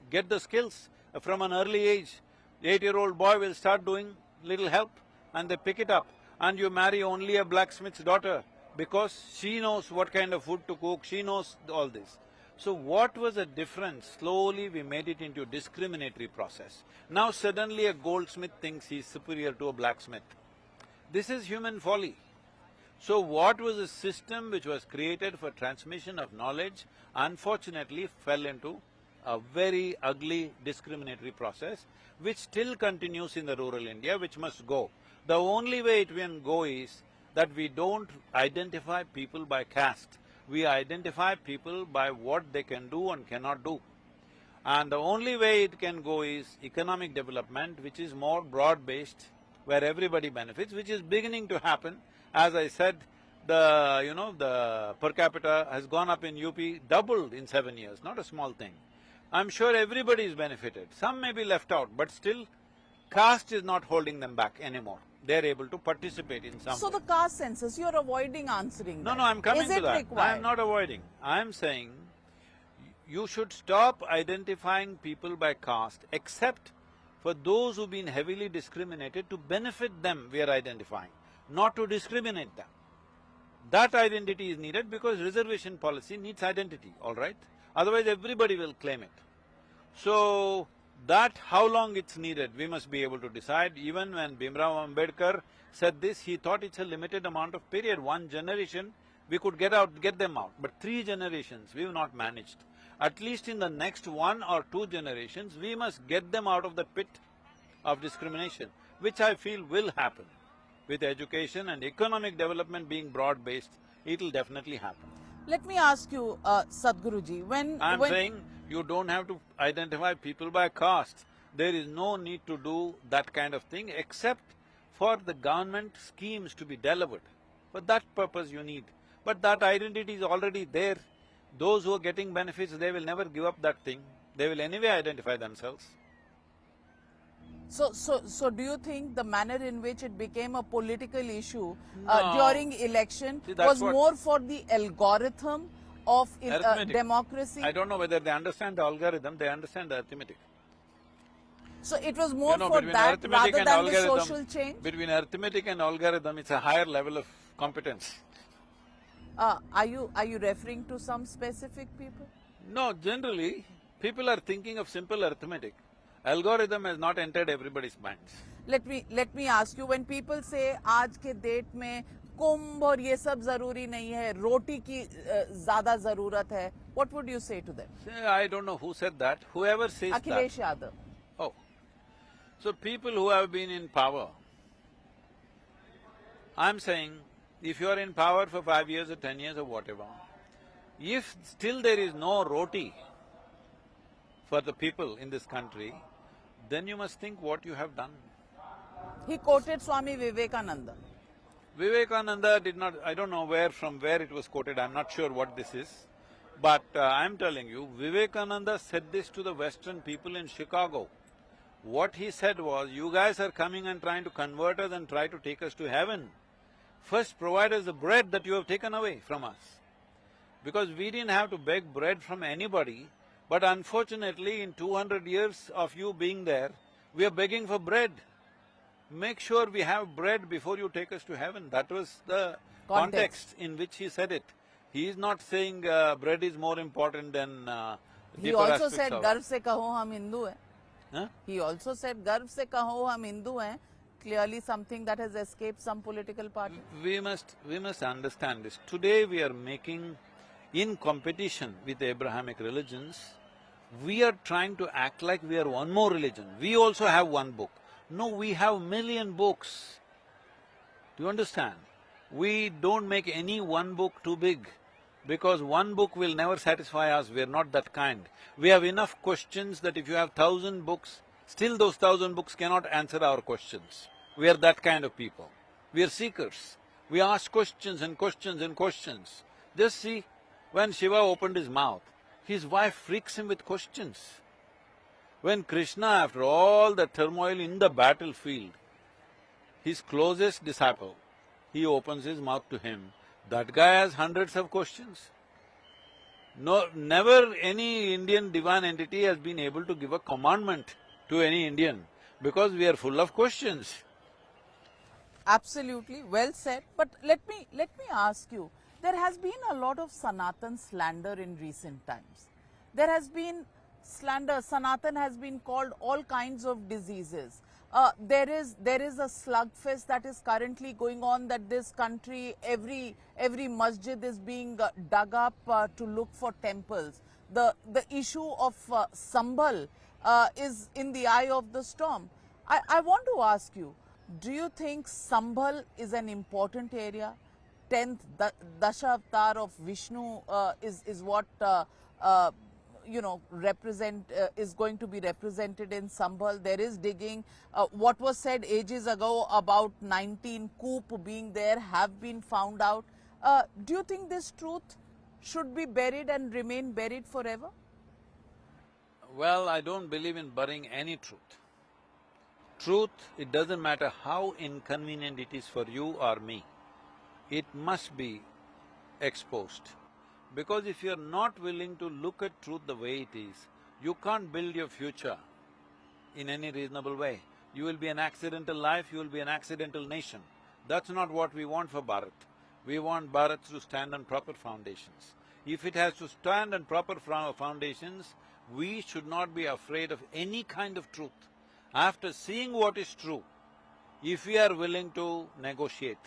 get the skills from an early age. 8-year-old boy will start doing little help and they pick it up. And you marry only a blacksmith's daughter because she knows what kind of food to cook, she knows all this. So what was the difference? Slowly we made it into a discriminatory process. Now suddenly a goldsmith thinks he's superior to a blacksmith. This is human folly. So what was a system which was created for transmission of knowledge, unfortunately fell into a very ugly discriminatory process, which still continues in the rural India, which must go. The only way it can go is that we don't identify people by caste. We identify people by what they can do and cannot do. And the only way it can go is economic development, which is more broad-based, where everybody benefits, which is beginning to happen. As I said, the per capita has gone up in UP, doubled in 7 years, not a small thing. I'm sure everybody is benefited. Some may be left out, but still, caste is not holding them back anymore. They're able to participate in some So way. the caste census, you're avoiding answering that. No, I'm coming Is to it that. required? I'm not avoiding. I'm saying you should stop identifying people by caste, except for those who've been heavily discriminated. To benefit them, we are identifying, not to discriminate them. That identity is needed because reservation policy needs identity, all right? Otherwise everybody will claim it. So, that how long it's needed, we must be able to decide. Even when Bhimrao Ambedkar said this, he thought it's a limited amount of period, 1 generation, we could get them out. But 3 generations, we've not managed. At least in the next 1 or 2 generations, we must get them out of the pit of discrimination, which I feel will happen. With education and economic development being broad-based, it'll definitely happen. Let me ask you, Sadhguruji, I'm saying you don't have to identify people by caste. There is no need to do that kind of thing except for the government schemes to be delivered. For that purpose you need. But that identity is already there. Those who are getting benefits, they will never give up that thing. They will anyway identify themselves. So do you think the manner in which it became a political issue No. during election See, that's was what- more for the algorithm of Arithmetic. democracy? I don't know whether they understand the algorithm, they understand the arithmetic. So it was more for between that arithmetic rather and than the algorithm, social change? between arithmetic and algorithm, it's a higher level of competence. Are you referring to some specific people? No, generally, people are thinking of simple arithmetic. Algorithm has not entered everybody's minds. Let me ask you, when people say आज के date में कुंभ और ये सब जरूरी नहीं है, रोटी की ज्यादा जरूरत है, what would you say to them? I don't know who said that, whoever says Akhilesh that. Yadav. Oh. So people who have been in power, I'm saying, if you are in power for 5 years or 10 years or whatever, if still there is no roti for the people in this country, then you must think what you have done. He quoted Swami Vivekananda. Vivekananda did not… I don't know from where it was quoted, I'm not sure what this is. But I'm telling you, Vivekananda said this to the Western people in Chicago. What he said was, you guys are coming and trying to convert us and try to take us to heaven. First provide us the bread that you have taken away from us. Because we didn't have to beg bread from anybody, but unfortunately in 200 years of you being there, we are begging for bread. Make sure we have bread before you take us to heaven. That was the context in which he said it. He is not saying bread is more important than He deeper also aspects said, of… गर्व से कहो हम हिंदू हैं. Huh? He also said, गर्व से कहो हम हिंदू हैं. Clearly something that has escaped some political party. We must understand this. Today we are making, in competition with the Abrahamic religions, we are trying to act like we are one more religion. We also have one book. No, we have million books. Do you understand? We don't make any one book too big, because one book will never satisfy us, we are not that kind. We have enough questions that if you have 1,000 books, still those 1,000 books cannot answer our questions. We are that kind of people. We are seekers. We ask questions and questions and questions. Just see, when Shiva opened his mouth, his wife freaks him with questions. When Krishna, after all the turmoil in the battlefield, his closest disciple, he opens his mouth to him, that guy has hundreds of questions. No, never any Indian divine entity has been able to give a commandment to any Indian, because we are full of questions. Absolutely, well said. But let me ask you, there has been a lot of Sanatan slander in recent times. There has been slander, Sanatan has been called all kinds of diseases. There is a slugfest that is currently going on, that this country, every masjid is being dug up to look for temples. The issue of Sambhal is in the eye of the storm. I want to ask you, do you think Sambhal is an important area? 10th Dashavatar of Vishnu is what is going to be represented in Sambhal. There is digging. What was said ages ago about 19 coup being there have been found out. Do you think this truth should be buried and remain buried forever? Well, I don't believe in burying any truth. Truth, it doesn't matter how inconvenient it is for you or me, it must be exposed. Because if you're not willing to look at truth the way it is, you can't build your future in any reasonable way. You will be an accidental life, you will be an accidental nation. That's not what we want for Bharat. We want Bharat to stand on proper foundations. If it has to stand on proper foundations, we should not be afraid of any kind of truth. After seeing what is true, if we are willing to negotiate,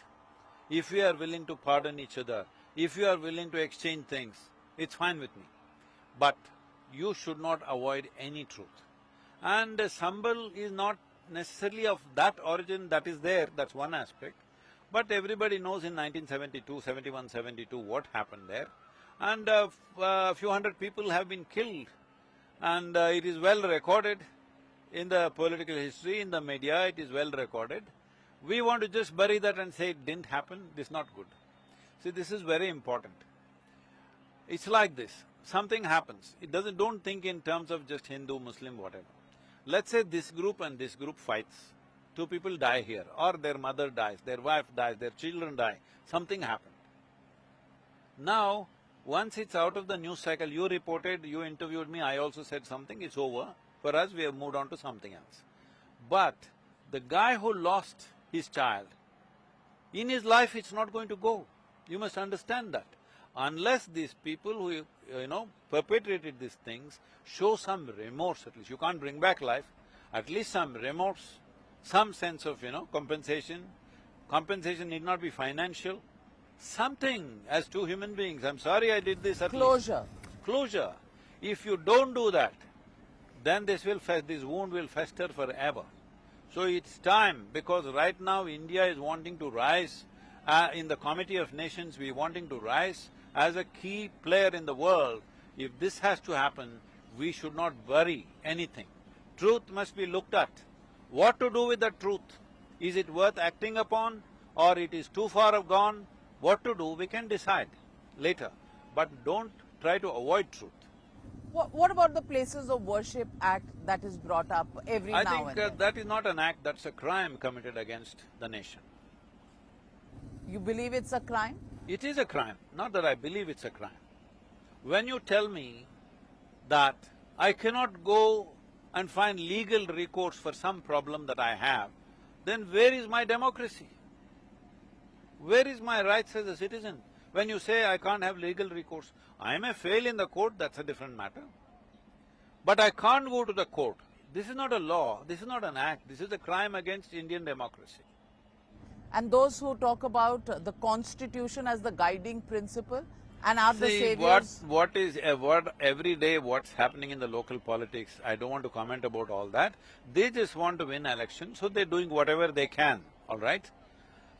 if we are willing to pardon each other, if we are willing to exchange things, it's fine with me. But you should not avoid any truth. And Sambal is not necessarily of that origin that is there, that's one aspect. But everybody knows in 1972, 71, 72 what happened there. And a few hundred people have been killed. And it is well recorded in the political history, in the media, it is well recorded. We want to just bury that and say it didn't happen, this is not good. See, this is very important. It's like this, something happens, it doesn't… don't think in terms of just Hindu, Muslim, whatever. Let's say this group and this group fights, two people die here, or their mother dies, their wife dies, their children die, something happened. Now, once it's out of the news cycle, you reported, you interviewed me, I also said something, it's over. For us, we have moved on to something else. But the guy who lost his child, in his life it's not going to go. You must understand that. Unless these people who, perpetrated these things show some remorse at least, you can't bring back life, at least some remorse, some sense of, compensation. Compensation need not be financial. Something as two human beings, I'm sorry I did this at least. Closure. Closure. If you don't do that, then this wound will fester forever. So it's time, because right now India is wanting to rise, in the Committee of Nations we're wanting to rise as a key player in the world. If this has to happen, we should not bury anything. Truth must be looked at. What to do with the truth? Is it worth acting upon, or it is too far gone? What to do, we can decide later, but don't try to avoid truth. What about the Places of Worship Act that is brought up every now and then? I think that is not an act, that's a crime committed against the nation. You believe it's a crime? It is a crime, not that I believe it's a crime. When you tell me that I cannot go and find legal recourse for some problem that I have, then where is my democracy? Where is my rights as a citizen? When you say I can't have legal recourse, I may fail in the court, that's a different matter. But I can't go to the court. This is not a law, this is not an act, this is a crime against Indian democracy. And those who talk about the constitution as the guiding principle and are the See, saviors… every day what's happening in the local politics, I don't want to comment about all that. They just want to win elections, so they're doing whatever they can, all right?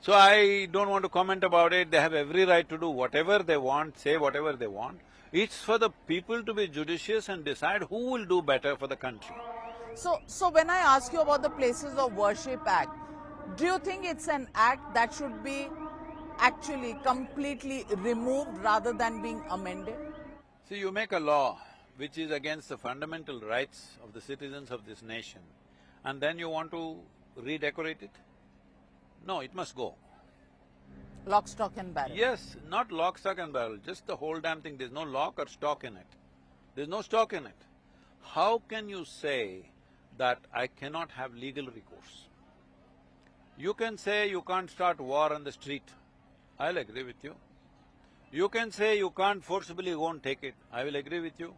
So I don't want to comment about it, they have every right to do whatever they want, say whatever they want. It's for the people to be judicious and decide who will do better for the country. So when I ask you about the Places of Worship Act, do you think it's an act that should be actually completely removed rather than being amended? See, you make a law which is against the fundamental rights of the citizens of this nation, and then you want to redecorate it? No, it must go. Lock, stock and barrel. Yes, not lock, stock and barrel, just the whole damn thing, there's no lock or stock in it. There's no stock in it. How can you say that I cannot have legal recourse? You can say you can't start war on the street, I'll agree with you. You can say you can't forcibly go and take it, I will agree with you.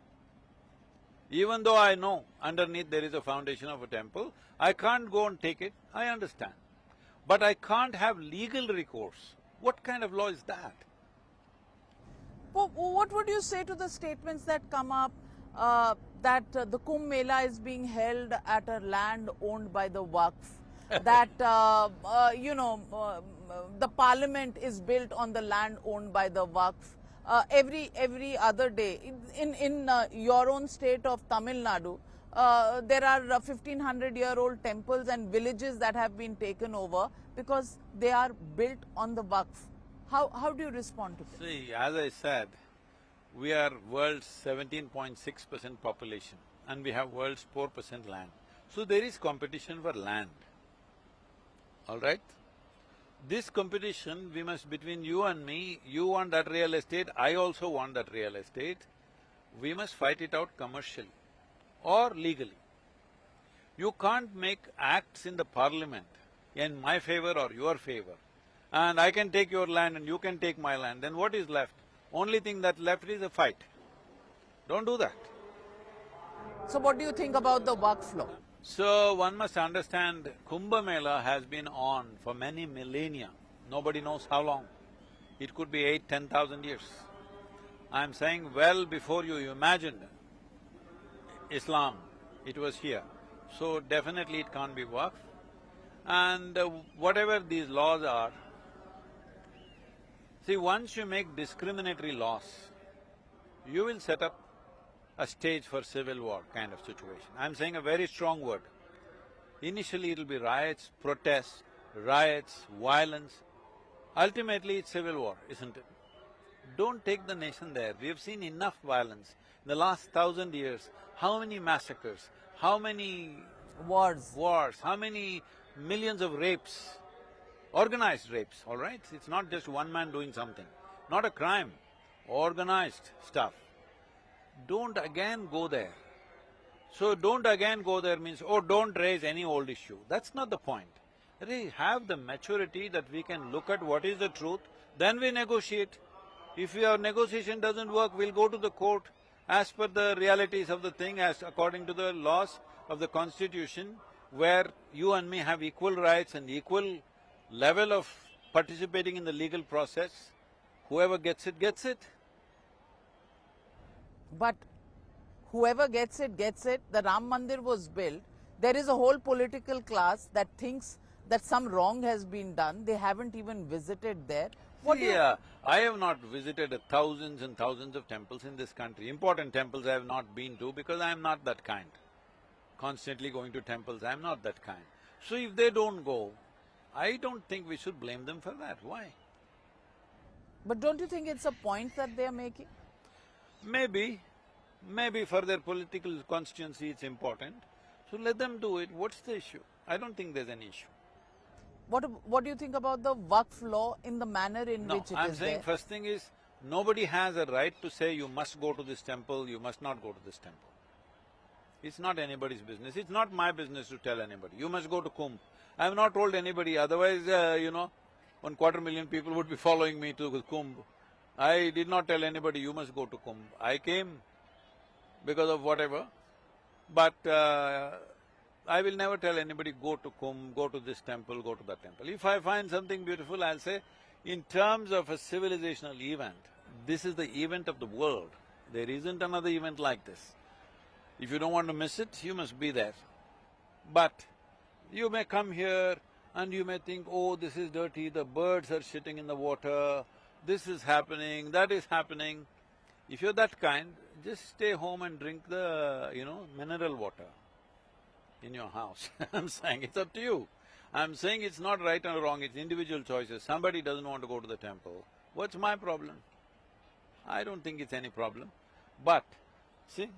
Even though I know underneath there is a foundation of a temple, I can't go and take it, I understand. But I can't have legal recourse. What kind of law is that? Well, what would you say to the statements that come up that the Kumbh Mela is being held at a land owned by the WAKF? That, the parliament is built on the land owned by the WAKF. Every other day, in your own state of Tamil Nadu, there are 1500-year-old temples and villages that have been taken over because they are built on the WAKF. How do you respond to this? See, as I said, we are world's 17.6% population and we have world's 4% land. So there is competition for land, all right? This competition, we must… between you and me, you want that real estate, I also want that real estate, we must fight it out commercially or legally. You can't make acts in the parliament in my favor or your favor and I can take your land and you can take my land, then what is left? Only thing that left is a fight. Don't do that. So what do you think about the workflow? So one must understand, Kumbh Mela has been on for many millennia. Nobody knows how long. It could be 8,000–10,000 years. I'm saying well before you imagined Islam, it was here. So definitely it can't be WAKF. And whatever these laws are, see, once you make discriminatory laws, you will set up a stage for civil war kind of situation. I'm saying a very strong word. Initially it'll be riots, protests, violence. Ultimately it's civil war, isn't it? Don't take the nation there. We have seen enough violence. In the last 1,000 years, how many massacres, how many wars, how many millions of rapes, organized rapes, all right? It's not just one man doing something, not a crime, organized stuff. Don't again go there. So don't again go there means, oh, don't raise any old issue. That's not the point. We have the maturity that we can look at what is the truth, then we negotiate. If our negotiation doesn't work, we'll go to the court as per the realities of the thing, as according to the laws of the constitution, where you and me have equal rights and equal level of participating in the legal process. Whoever gets it, gets it. But whoever gets it, the Ram Mandir was built. There is a whole political class that thinks that some wrong has been done. They haven't even visited there. I have not visited thousands and thousands of temples in this country. Important temples I have not been to because I am not that kind. Constantly going to temples, I am not that kind. So if they don't go, I don't think we should blame them for that. Why? But don't you think it's a point that they are making? Maybe for their political constituency it's important. So let them do it. What's the issue? I don't think there's an issue. What do you think about the WAKF law in the manner in which it is there? I'm saying first thing is, nobody has a right to say you must go to this temple, you must not go to this temple. It's not anybody's business, it's not my business to tell anybody, you must go to Kumbh. I have not told anybody, otherwise, 1/4 people would be following me to Kumbh. I did not tell anybody, you must go to Kumbh. I came because of whatever, but I will never tell anybody, go to Kumbh, go to this temple, go to that temple. If I find something beautiful, I'll say, in terms of a civilizational event, this is the event of the world. There isn't another event like this. If you don't want to miss it, you must be there. But you may come here and you may think, oh, this is dirty, the birds are shitting in the water, this is happening, that is happening. If you're that kind, just stay home and drink the, mineral water in your house. I'm saying it's up to you. I'm saying it's not right or wrong, it's individual choices. Somebody doesn't want to go to the temple, what's my problem? I don't think it's any problem. But, see,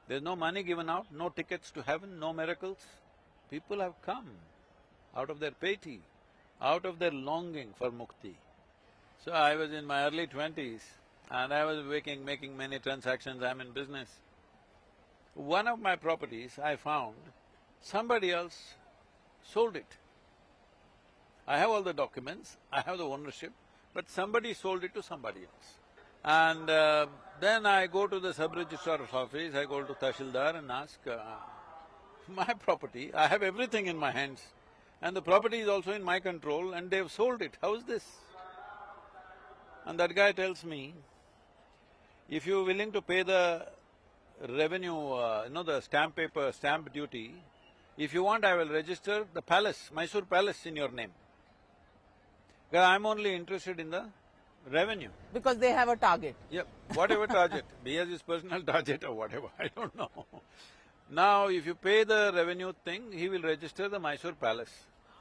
there's no money given out, no tickets to heaven, no miracles. People have come out of their piety, out of their longing for mukti. So I was in my early 20s and I was making many transactions, I'm in business. One of my properties, I found somebody else sold it. I have all the documents, I have the ownership, but somebody sold it to somebody else. And then I go to the sub-registrar's office, I go to Tahsildar and ask, my property, I have everything in my hands, and the property is also in my control and they've sold it, how is this? And that guy tells me, if you're willing to pay the revenue, the stamp duty, if you want, I will register the palace, Mysore Palace in your name. Because I'm only interested in the revenue. Because they have a target. Yep, whatever target, be as his personal target or whatever, I don't know. Now, if you pay the revenue thing, he will register the Mysore Palace.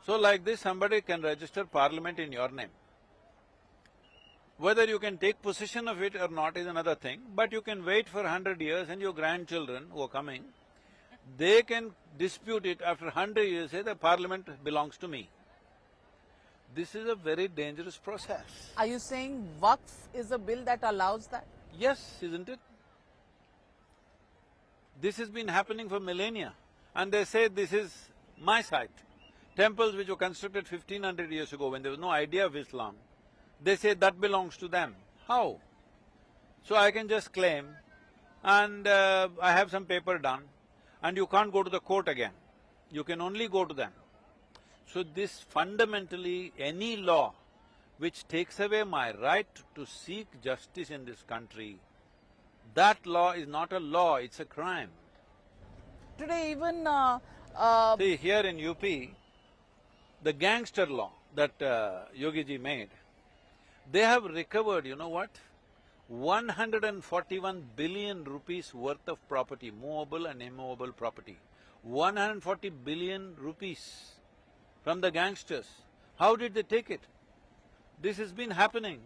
So like this, somebody can register parliament in your name. Whether you can take possession of it or not is another thing, but you can wait for 100 years and your grandchildren who are coming, they can dispute it after 100 years, say the parliament belongs to me. This is a very dangerous process. Are you saying WAKF is a bill that allows that? Yes, isn't it? This has been happening for millennia and they say this is my site. Temples which were constructed 1500 years ago when there was no idea of Islam, they say that belongs to them. How? So I can just claim and I have some paper done and you can't go to the court again. You can only go to them. So this fundamentally, any law which takes away my right to seek justice in this country, that law is not a law, it's a crime. Today even See, here in UP, the gangster law that Yogi ji made, they have recovered, you know what? 141 billion rupees worth of property, movable and immovable property. 140 billion rupees from the gangsters. How did they take it? This has been happening.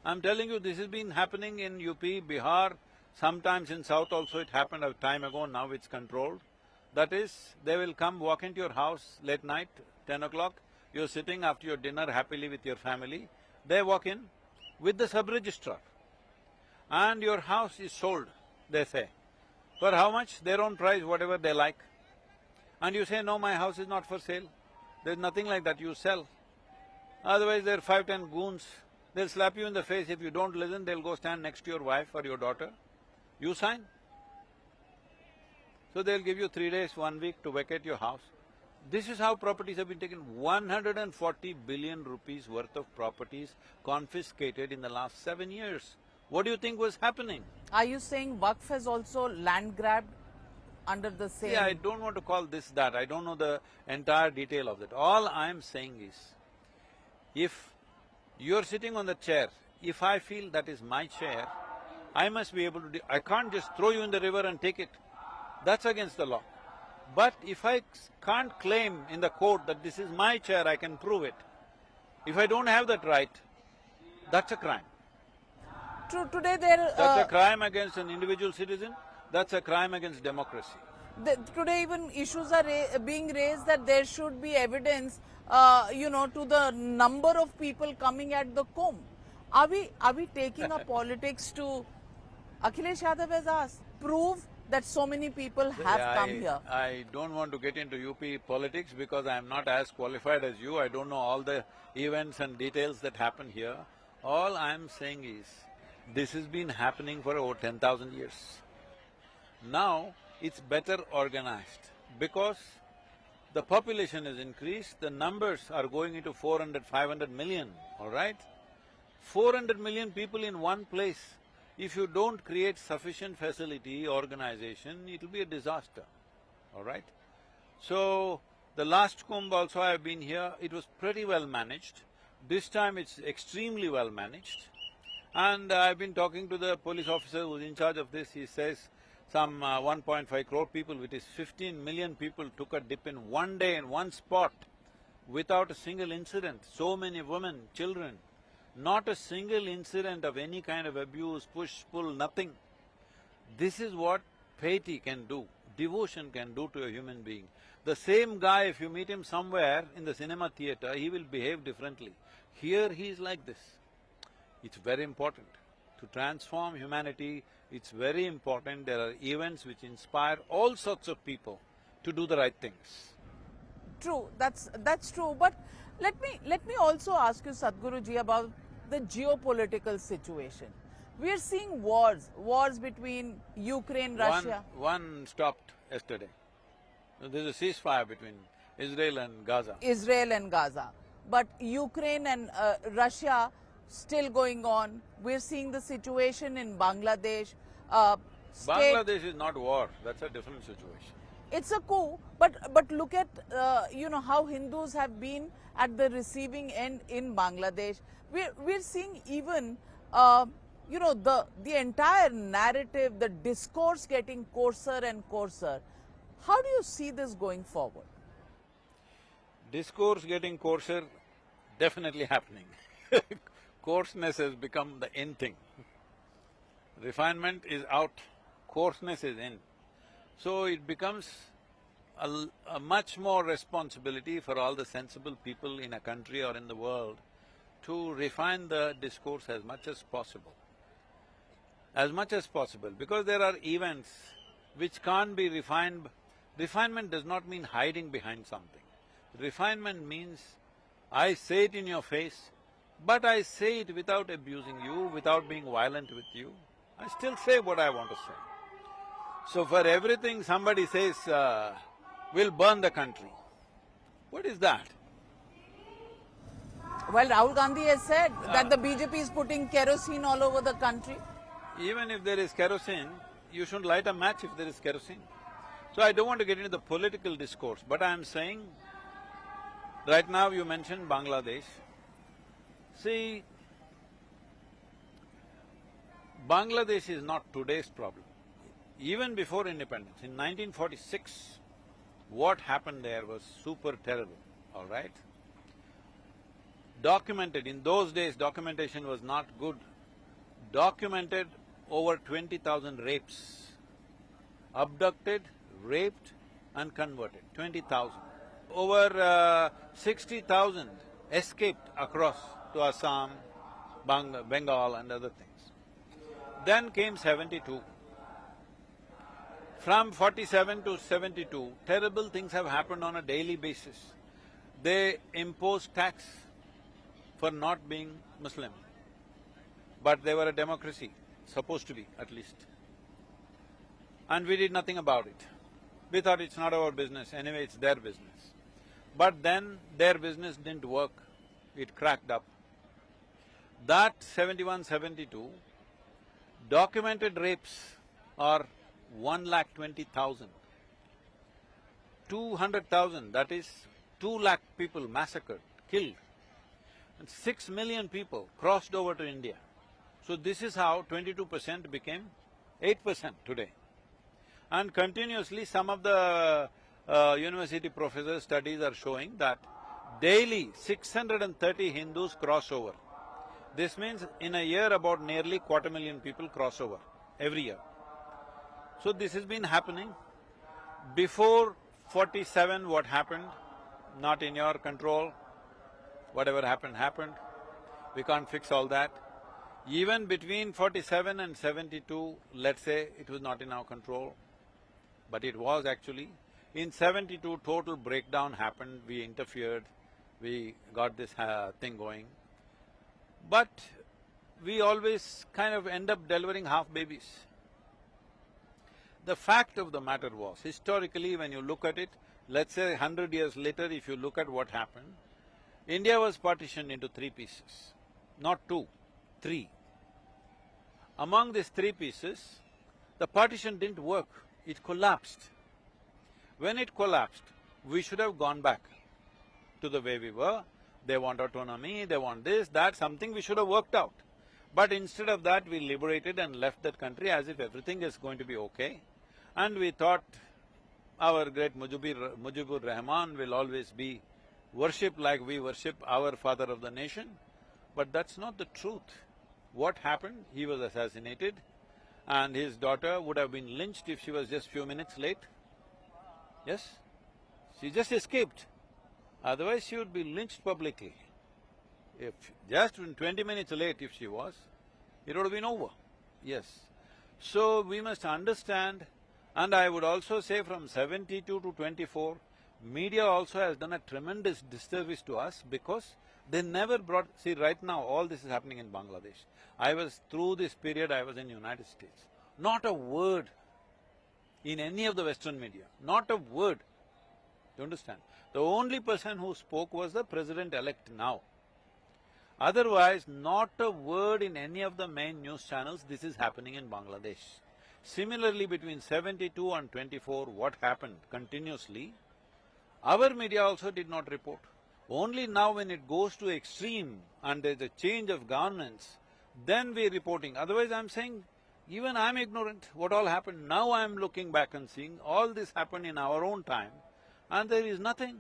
I'm telling you, this has been happening in UP, Bihar, sometimes in South also it happened a time ago, now it's controlled. That is, they will come walk into your house late night, 10 o'clock, you're sitting after your dinner happily with your family, they walk in with the sub-registrar and your house is sold, they say. For how much? Their own price, whatever they like. And you say, no, my house is not for sale. There's nothing like that, you sell. Otherwise there are 5-10 goons, they'll slap you in the face. If you don't listen, they'll go stand next to your wife or your daughter. You sign. So they'll give you 3 days, 1 week to vacate your house. This is how properties have been taken. 140 billion rupees worth of properties confiscated in the last 7 years. What do you think was happening? are you saying WAKF has also land grabbed under the same… See, I don't want to call this that, I don't know the entire detail of that. All I'm saying is, if you're sitting on the chair, if I feel that is my chair, I must be able to… I can't just throw you in the river and take it. That's against the law. But if I can't claim in the court that this is my chair, I can prove it. If I don't have that right, that's a crime. Today there… That's a crime against an individual citizen, that's a crime against democracy. Today even issues are being raised that there should be evidence, to the number of people coming at the Kumbh. Are we taking up politics to… Akhilesh Yadav has asked, prove that so many people have come here. I don't want to get into UP politics because I am not as qualified as you, I don't know all the events and details that happen here. All I am saying is, this has been happening for over 10,000 years. Now, it's better organized because the population has increased, the numbers are going into 400, 500 million, all right? 400 million people in one place. If you don't create sufficient facility, organization, it'll be a disaster, all right? So, the last Kumbh also I've been here, it was pretty well managed. This time it's extremely well managed. And I've been talking to the police officer who's in charge of this, he says some 1.5 crore people, which is 15 million people, took a dip in one day in one spot without a single incident. So many women, children, not a single incident of any kind of abuse, push, pull, nothing. This is what piety can do, devotion can do to a human being. The same guy, if you meet him somewhere in the cinema theatre, he will behave differently. Here he is like this. It's very important. To transform humanity, it's very important. There are events which inspire all sorts of people to do the right things. True, that's true. But let me also ask you, Sadhguru ji, about the geopolitical situation. We are seeing wars between Ukraine, Russia. One stopped yesterday. There's a ceasefire between Israel and Gaza. Israel and Gaza. But Ukraine and Russia still going on. We're seeing the situation in Bangladesh. Bangladesh is not war, that's a different situation. It's a coup, but look at how Hindus have been at the receiving end in Bangladesh. We're seeing even the entire narrative, the discourse getting coarser and coarser. How do you see this going forward? Discourse getting coarser, definitely happening. Coarseness has become the in thing. Refinement is out, coarseness is in. So it becomes a much more responsibility for all the sensible people in a country or in the world to refine the discourse as much as possible. As much as possible, because there are events which can't be refined. Refinement does not mean hiding behind something. Refinement means I say it in your face, but I say it without abusing you, without being violent with you. I still say what I want to say. So for everything somebody says, we'll burn the country. What is that? Well, Rahul Gandhi has said that the BJP is putting kerosene all over the country. Even if there is kerosene, you shouldn't light a match if there is kerosene. So I don't want to get into the political discourse, but I am saying, right now you mentioned Bangladesh. See, Bangladesh is not today's problem. Even before independence, in 1946, what happened there was super terrible, all right? Documented, in those days documentation was not good, documented over 20,000 rapes, abducted, raped and converted, 20,000. Over 60,000 escaped across to Assam, Bengal and other things. Then came 72. From 47 to 72, terrible things have happened on a daily basis. They imposed tax for not being Muslim, but they were a democracy, supposed to be at least. And we did nothing about it. We thought it's not our business, anyway it's their business. But then their business didn't work, it cracked up. That 71, 72, documented rapes are 1,20,000. 200,000, that is 2 lakh people massacred, killed. And 6 million people crossed over to India. So this is how 22% became 8% today. And continuously some of the university professors' studies are showing that daily 630 Hindus cross over. This means in a year about nearly 250,000 people cross over, every year. So this has been happening. Before 47, what happened? Not in your control. Whatever happened, happened. We can't fix all that. Even between 47 and 72, let's say, it was not in our control, but it was actually. In 72, total breakdown happened, we interfered, we got this thing going. But we always kind of end up delivering half babies. The fact of the matter was, historically when you look at it, let's say 100 years later, if you look at what happened, India was partitioned into 3 pieces, not 2, 3. Among these 3 pieces, the partition didn't work, it collapsed. When it collapsed, we should have gone back to the way we were. They want autonomy, they want this, that, something we should have worked out. But instead of that, we liberated and left that country as if everything is going to be okay. And we thought our great Mujibur Rahman will always be worshipped like we worship our father of the nation. But that's not the truth. What happened? He was assassinated and his daughter would have been lynched if she was just few minutes late. Yes? She just escaped. Otherwise she would be lynched publicly. If just 20 minutes late if she was, it would have been over. Yes. So we must understand, and I would also say from 72 to 24, media also has done a tremendous disservice to us because they never brought… See, right now all this is happening in Bangladesh. I was… through this period I was in United States. Not a word in any of the Western media, not a word. You understand? The only person who spoke was the president-elect now. Otherwise, not a word in any of the main news channels, this is happening in Bangladesh. Similarly, between 72 and 24, what happened continuously, our media also did not report. Only now when it goes to extreme and there's a change of governance, then we're reporting. Otherwise, I'm saying, even I'm ignorant what all happened. Now I'm looking back and seeing all this happened in our own time and there is nothing.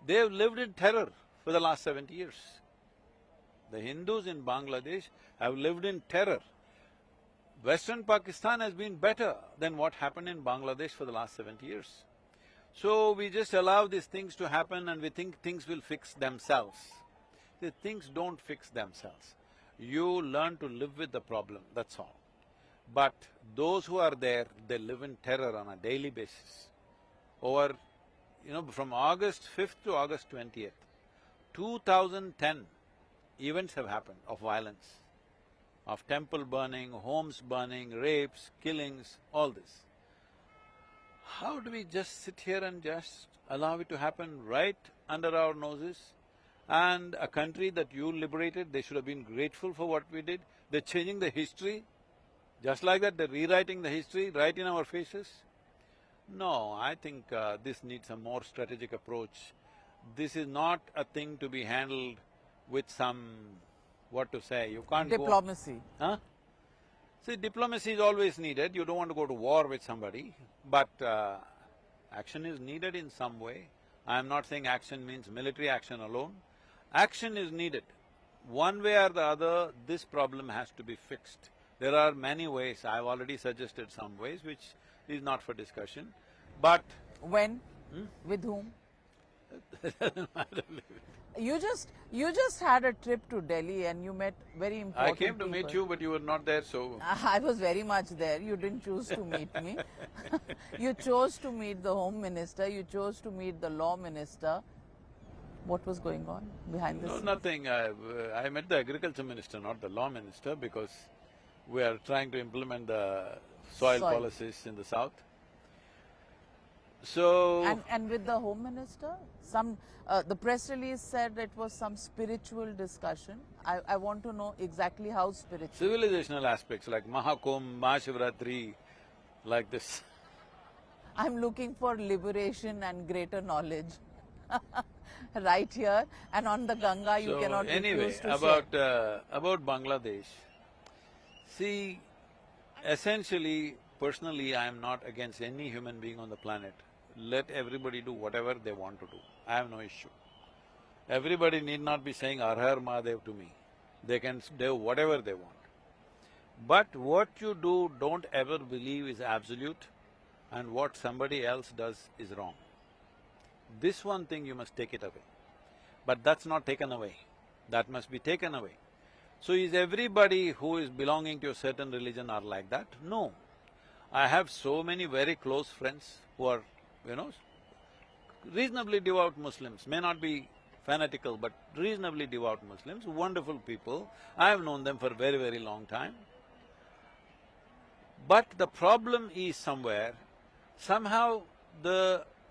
They've lived in terror for the last 70 years. The Hindus in Bangladesh have lived in terror. Western Pakistan has been better than what happened in Bangladesh for the last 70 years. So we just allow these things to happen and we think things will fix themselves. The things don't fix themselves. You learn to live with the problem, that's all. But those who are there, they live in terror on a daily basis. Over from August 5th to August 20th, 2010 events have happened of violence, of temple burning, homes burning, rapes, killings, all this. How do we just sit here and just allow it to happen right under our noses? And a country that you liberated, they should have been grateful for what we did. They're changing the history, just like that, they're rewriting the history right in our faces. No, I think this needs a more strategic approach. This is not a thing to be handled with some, what to say, you can't Diplomacy. Huh? See, diplomacy is always needed, you don't want to go to war with somebody, but action is needed in some way. I'm not saying action means military action alone. Action is needed. One way or the other, this problem has to be fixed. There are many ways, I've already suggested some ways, which is not for discussion, but… When? With whom? You just had a trip to Delhi and you met very important I came to people. meet you, but you were not there, so… I was very much there. You didn't choose to meet me. You chose to meet the Home Minister, you chose to meet the Law Minister. What was going on behind this? No, nothing. I met the Agriculture Minister, not the Law Minister, because we are trying to implement the soil policies in the south. So… And with the Home Minister? The press release said it was some spiritual discussion. I want to know exactly how spiritual. Civilizational aspects like Mahakumbh, Mahashivratri, like this. I'm looking for liberation and greater knowledge. Right here and on the Ganga, you cannot refuse to share. About Bangladesh, see, essentially, personally, I am not against any human being on the planet. Let everybody do whatever they want to do. I have no issue. Everybody need not be saying Har Har Mahadev to me. They can do whatever they want. But what you do, don't ever believe is absolute, and what somebody else does is wrong. This one thing you must take it away. But that's not taken away. That must be taken away. So is everybody who is belonging to a certain religion are like that? No. I have so many very close friends who are, reasonably devout Muslims, may not be fanatical, but reasonably devout Muslims, wonderful people. I have known them for a very, very long time. But the problem is somewhere, somehow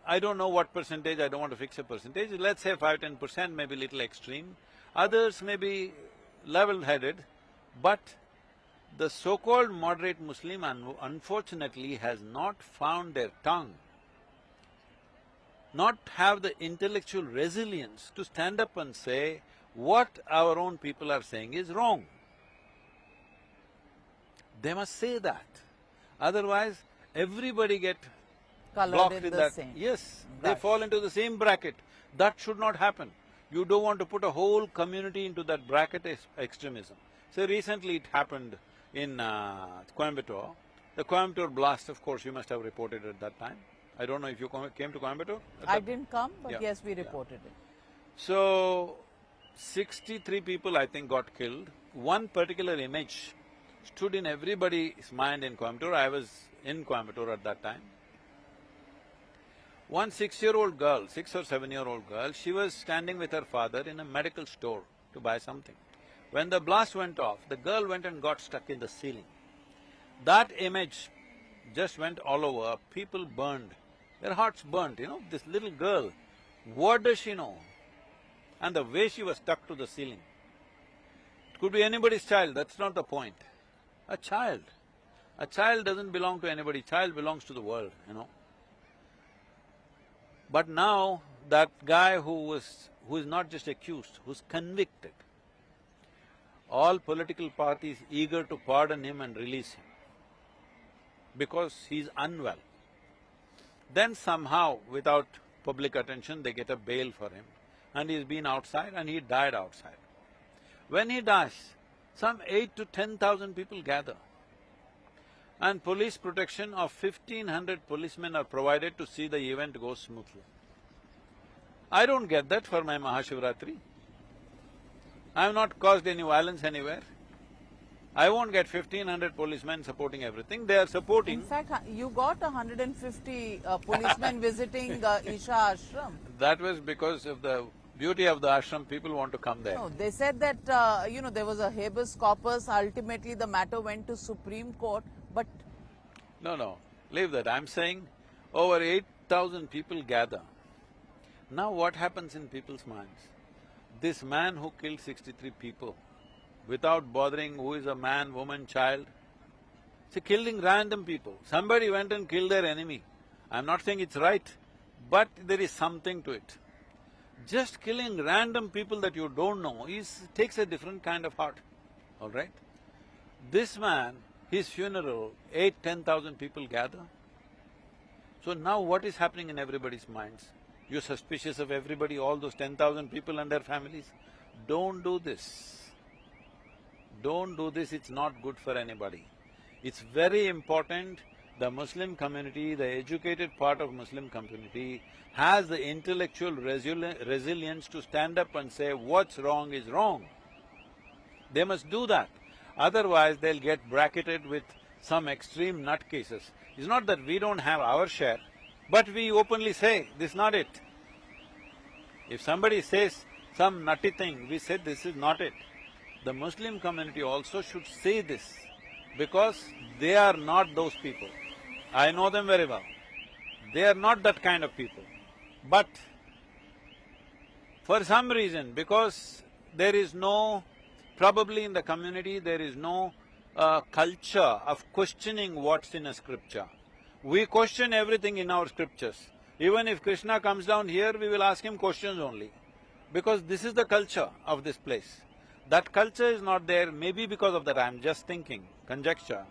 I don't know what percentage, I don't want to fix a percentage, let's say 5–10%, maybe little extreme, others may be level-headed, but the so-called moderate Muslim unfortunately has not found their tongue, not have the intellectual resilience to stand up and say, what our own people are saying is wrong. They must say that, otherwise everybody get blocked in that. Yes, they fall into the same bracket. That should not happen. You don't want to put a whole community into that bracket as extremism. So recently it happened in Coimbatore. The Coimbatore blast, of course, you must have reported at that time. I don't know if you came to Coimbatore? I didn't come, but yes, we reported it. So, 63 people I think got killed. One particular image stood in everybody's mind in Coimbatore. I was in Coimbatore at that time. One 6-year-old girl, 6 or 7-year-old girl, she was standing with her father in a medical store to buy something. When the blast went off, the girl went and got stuck in the ceiling. That image just went all over, people burned, their hearts burnt, this little girl, what does she know? And the way she was stuck to the ceiling. It could be anybody's child, that's not the point. A child. A child doesn't belong to anybody, child belongs to the world, But now, that guy who is not just accused, who's convicted, all political parties eager to pardon him and release him because he's unwell. Then somehow, without public attention, they get a bail for him and he's been outside and he died outside. When he dies, some 8 to 10,000 people gather and police protection of 1,500 policemen are provided to see the event go smoothly. I don't get that for my Mahashivratri. I have not caused any violence anywhere. I won't get 1,500 policemen supporting everything, they are supporting… In fact, you got 150 policemen visiting Isha Ashram. That was because of the beauty of the ashram, people want to come there. No, they said that, there was a habeas corpus, ultimately the matter went to Supreme Court, but… No, leave that. I'm saying over 8,000 people gather. Now what happens in people's minds? This man who killed 63 people, without bothering who is a man, woman, child, see, killing random people. Somebody went and killed their enemy. I'm not saying it's right, but there is something to it. Just killing random people that you don't know takes a different kind of heart, all right? This man, his funeral, 8,000–10,000 people gather. So now what is happening in everybody's minds? You're suspicious of everybody, all those 10,000 people and their families. Don't do this. Don't do this, it's not good for anybody. It's very important the Muslim community, the educated part of Muslim community has the intellectual resilience to stand up and say what's wrong is wrong. They must do that. Otherwise, they'll get bracketed with some extreme nutcases. It's not that we don't have our share, but we openly say, this is not it. If somebody says some nutty thing, we say this is not it. The Muslim community also should say this, because they are not those people. I know them very well. They are not that kind of people. But for some reason, because there is no… probably in the community there is no culture of questioning what's in a scripture. We question everything in our scriptures. Even if Krishna comes down here, we will ask him questions only, because this is the culture of this place. That culture is not there, maybe because of that I'm just thinking, conjecture,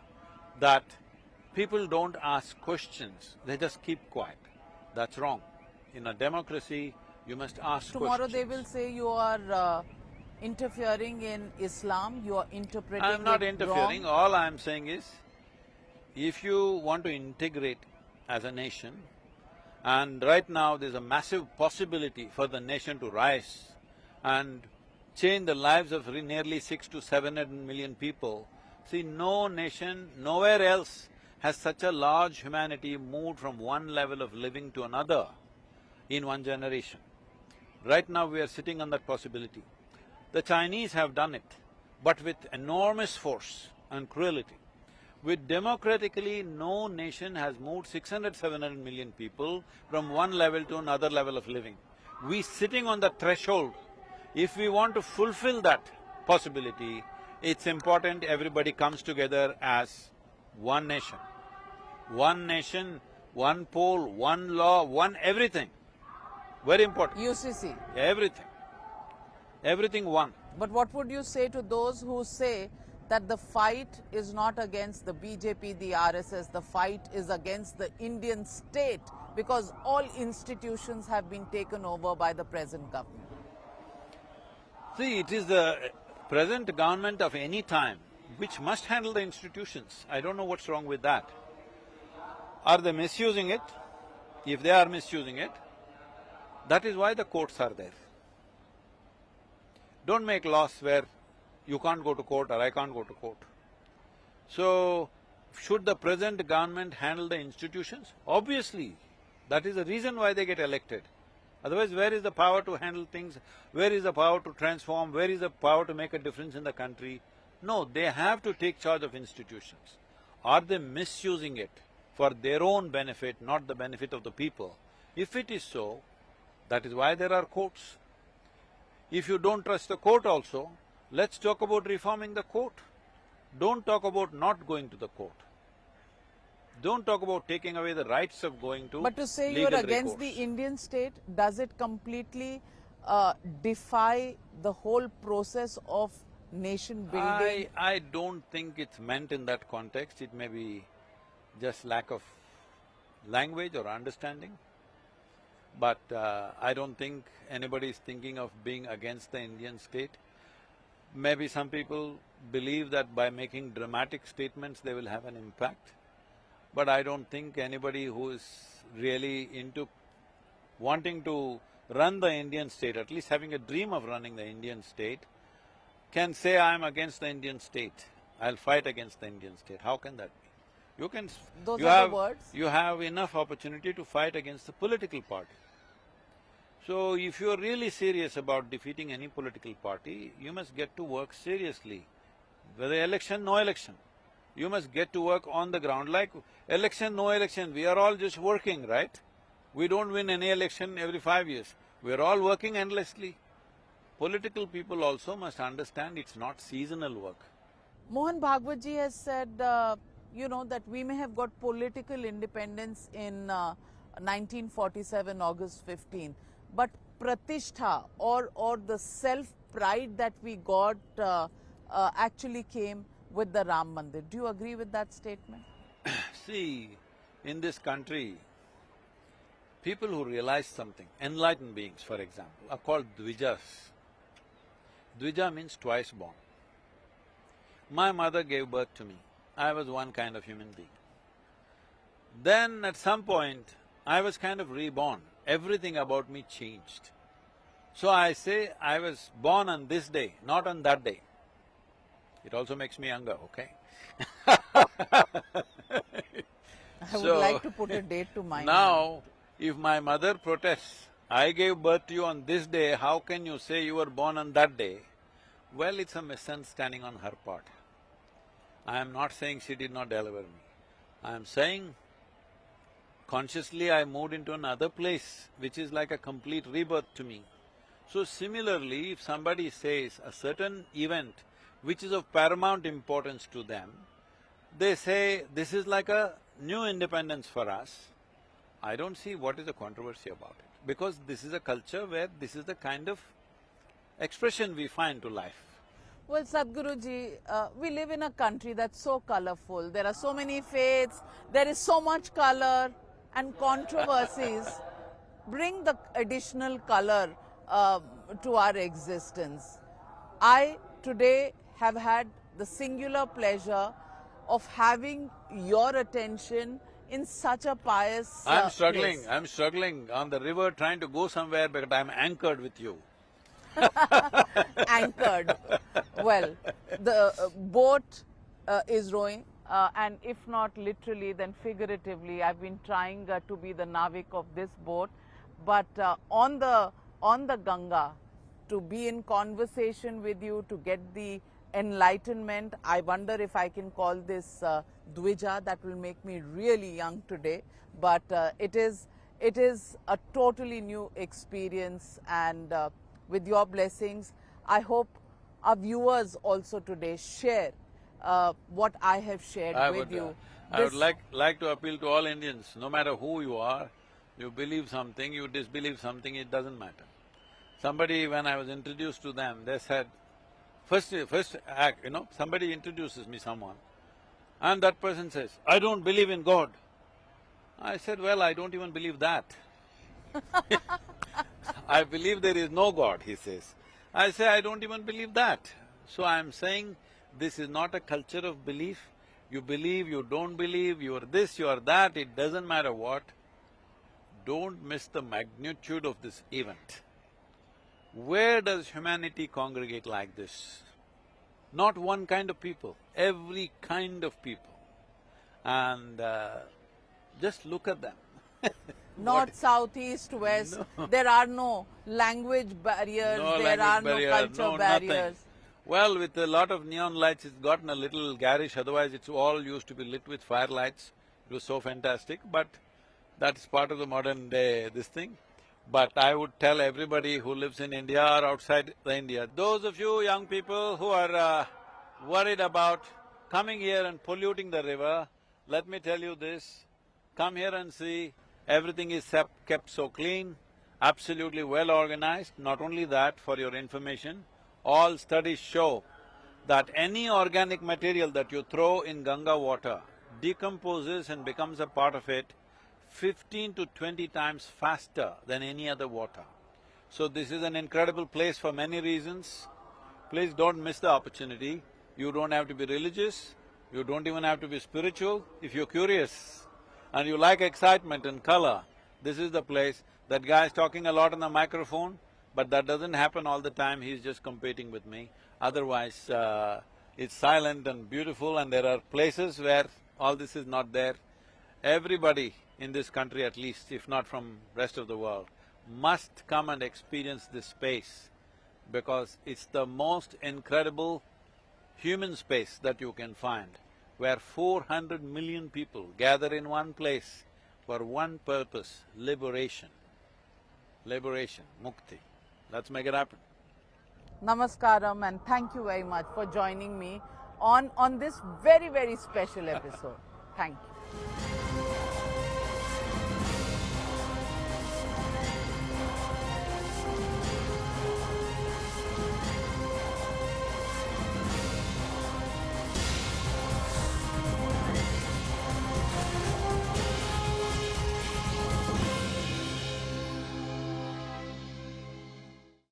that people don't ask questions, they just keep quiet. That's wrong. In a democracy, you must ask Tomorrow questions. they will say you are interfering in Islam, you are interpreting I'm not it interfering, wrong. all I'm saying is, if you want to integrate as a nation, and right now there's a massive possibility for the nation to rise and change the lives of nearly 600–700 million people. See, no nation, nowhere else has such a large humanity moved from one level of living to another in one generation. Right now we are sitting on that possibility. The Chinese have done it, but with enormous force and cruelty. With democratically, no nation has moved 600–700 million people from one level to another level of living. We sitting on the threshold. If we want to fulfill that possibility, it's important everybody comes together as one nation. One nation, one poll, one law, one everything. Very important. UCC. Everything. Everything one. But what would you say to those who say that the fight is not against the BJP, the RSS, the fight is against the Indian state, because all institutions have been taken over by the present government? See, it is the present government of any time which must handle the institutions. I don't know what's wrong with that. Are they misusing it? If they are misusing it, that is why the courts are there. Don't make laws where you can't go to court or I can't go to court. So, should the present government handle the institutions? Obviously, that is the reason why they get elected. Otherwise, where is the power to handle things? Where is the power to transform? Where is the power to make a difference in the country? No, they have to take charge of institutions. Are they misusing it for their own benefit, not the benefit of the people? If it is so, that is why there are courts. If you don't trust the court also, let's talk about reforming the court. Don't talk about not going to the court. Don't talk about taking away the rights of going to But to say legal you're against recourse. the Indian state, does it completely defy the whole process of nation building? I don't think it's meant in that context, it may be just lack of language or understanding. But I don't think anybody is thinking of being against the Indian state. Maybe some people believe that by making dramatic statements they will have an impact. But I don't think anybody who is really into wanting to run the Indian state, at least having a dream of running the Indian state, can say, I'm against the Indian state. I'll fight against the Indian state. How can that be? You can… Those you are the have… words. you have enough opportunity to fight against the political party. So, if you are really serious about defeating any political party, you must get to work seriously. Whether election, no election. You must get to work on the ground, like election, no election, we are all just working, right? We don't win any election every 5 years. We are all working endlessly. Political people also must understand it's not seasonal work. Mohan Bhagwat ji has said, that we may have got political independence in 1947, August 15, but pratishtha or the self-pride that we got actually came with the Ram Mandir. Do you agree with that statement? See, in this country, people who realize something, enlightened beings, for example, are called Dvijas. Dvija means twice born. My mother gave birth to me. I was one kind of human being. Then at some point, I was kind of reborn. Everything about me changed. So I say I was born on this day, not on that day. It also makes me younger, okay? I would like to put a date to my Now, if my mother protests, I gave birth to you on this day, how can you say you were born on that day? Well, it's a misunderstanding on her part. I am not saying she did not deliver me. I am saying consciously I moved into another place, which is like a complete rebirth to me. So similarly, if somebody says a certain event which is of paramount importance to them, they say, this is like a new independence for us. I don't see what is the controversy about it, because this is a culture where this is the kind of expression we find to life. Well, Sadhguruji, we live in a country that's so colorful. There are so many faiths, there is so much color, and controversies bring the additional color to our existence. I today have had the singular pleasure of having your attention in such a pious I'm struggling, place. I'm struggling on the river trying to go somewhere, but I'm anchored with you. Anchored. Well, the boat is rowing, and if not literally, then figuratively, I've been trying to be the Navik of this boat. But on the Ganga, to be in conversation with you, to get the enlightenment, I wonder if I can call this Dvija. That will make me really young today. But it is a totally new experience, and with your blessings, I hope our viewers also today share what I have shared with you. I would like to appeal to all Indians, no matter who you are, you believe something, you disbelieve something, it doesn't matter. Somebody, when I was introduced to them, they said, first act, somebody introduces me someone, and that person says, I don't believe in God. I said, well, I don't even believe that. I believe there is no God, he says. I say, I don't even believe that. So I'm saying, this is not a culture of belief. You believe, you don't believe, you are this, you are that, it doesn't matter what. Don't miss the magnitude of this event. Where does humanity congregate like this? Not one kind of people, every kind of people. And just look at them. North, south, east, west, there are no language barriers, there are no culture barriers. Nothing. Well, with a lot of neon lights, it's gotten a little garish, otherwise it's all used to be lit with firelights. It was so fantastic, but that's part of the modern day, this thing. But I would tell everybody who lives in India or outside the India, those of you young people who are worried about coming here and polluting the river, let me tell you this, come here and see, everything is kept so clean, absolutely well organized. Not only that, for your information, all studies show that any organic material that you throw in Ganga water decomposes and becomes a part of it 15 to 20 times faster than any other water. So this is an incredible place for many reasons. Please don't miss the opportunity. You don't have to be religious, you don't even have to be spiritual. If you're curious and you like excitement and color, this is the place. That guy is talking a lot on the microphone, but that doesn't happen all the time, he's just competing with me. Otherwise, It's silent and beautiful, and there are places where all this is not there. Everybody in this country at least, if not from rest of the world, must come and experience this space because it's the most incredible human space that you can find, where 400 million people gather in one place for one purpose, liberation. Liberation, mukti. Let's make it happen. Namaskaram, and thank you very much for joining me on this very, very special episode. Thank you.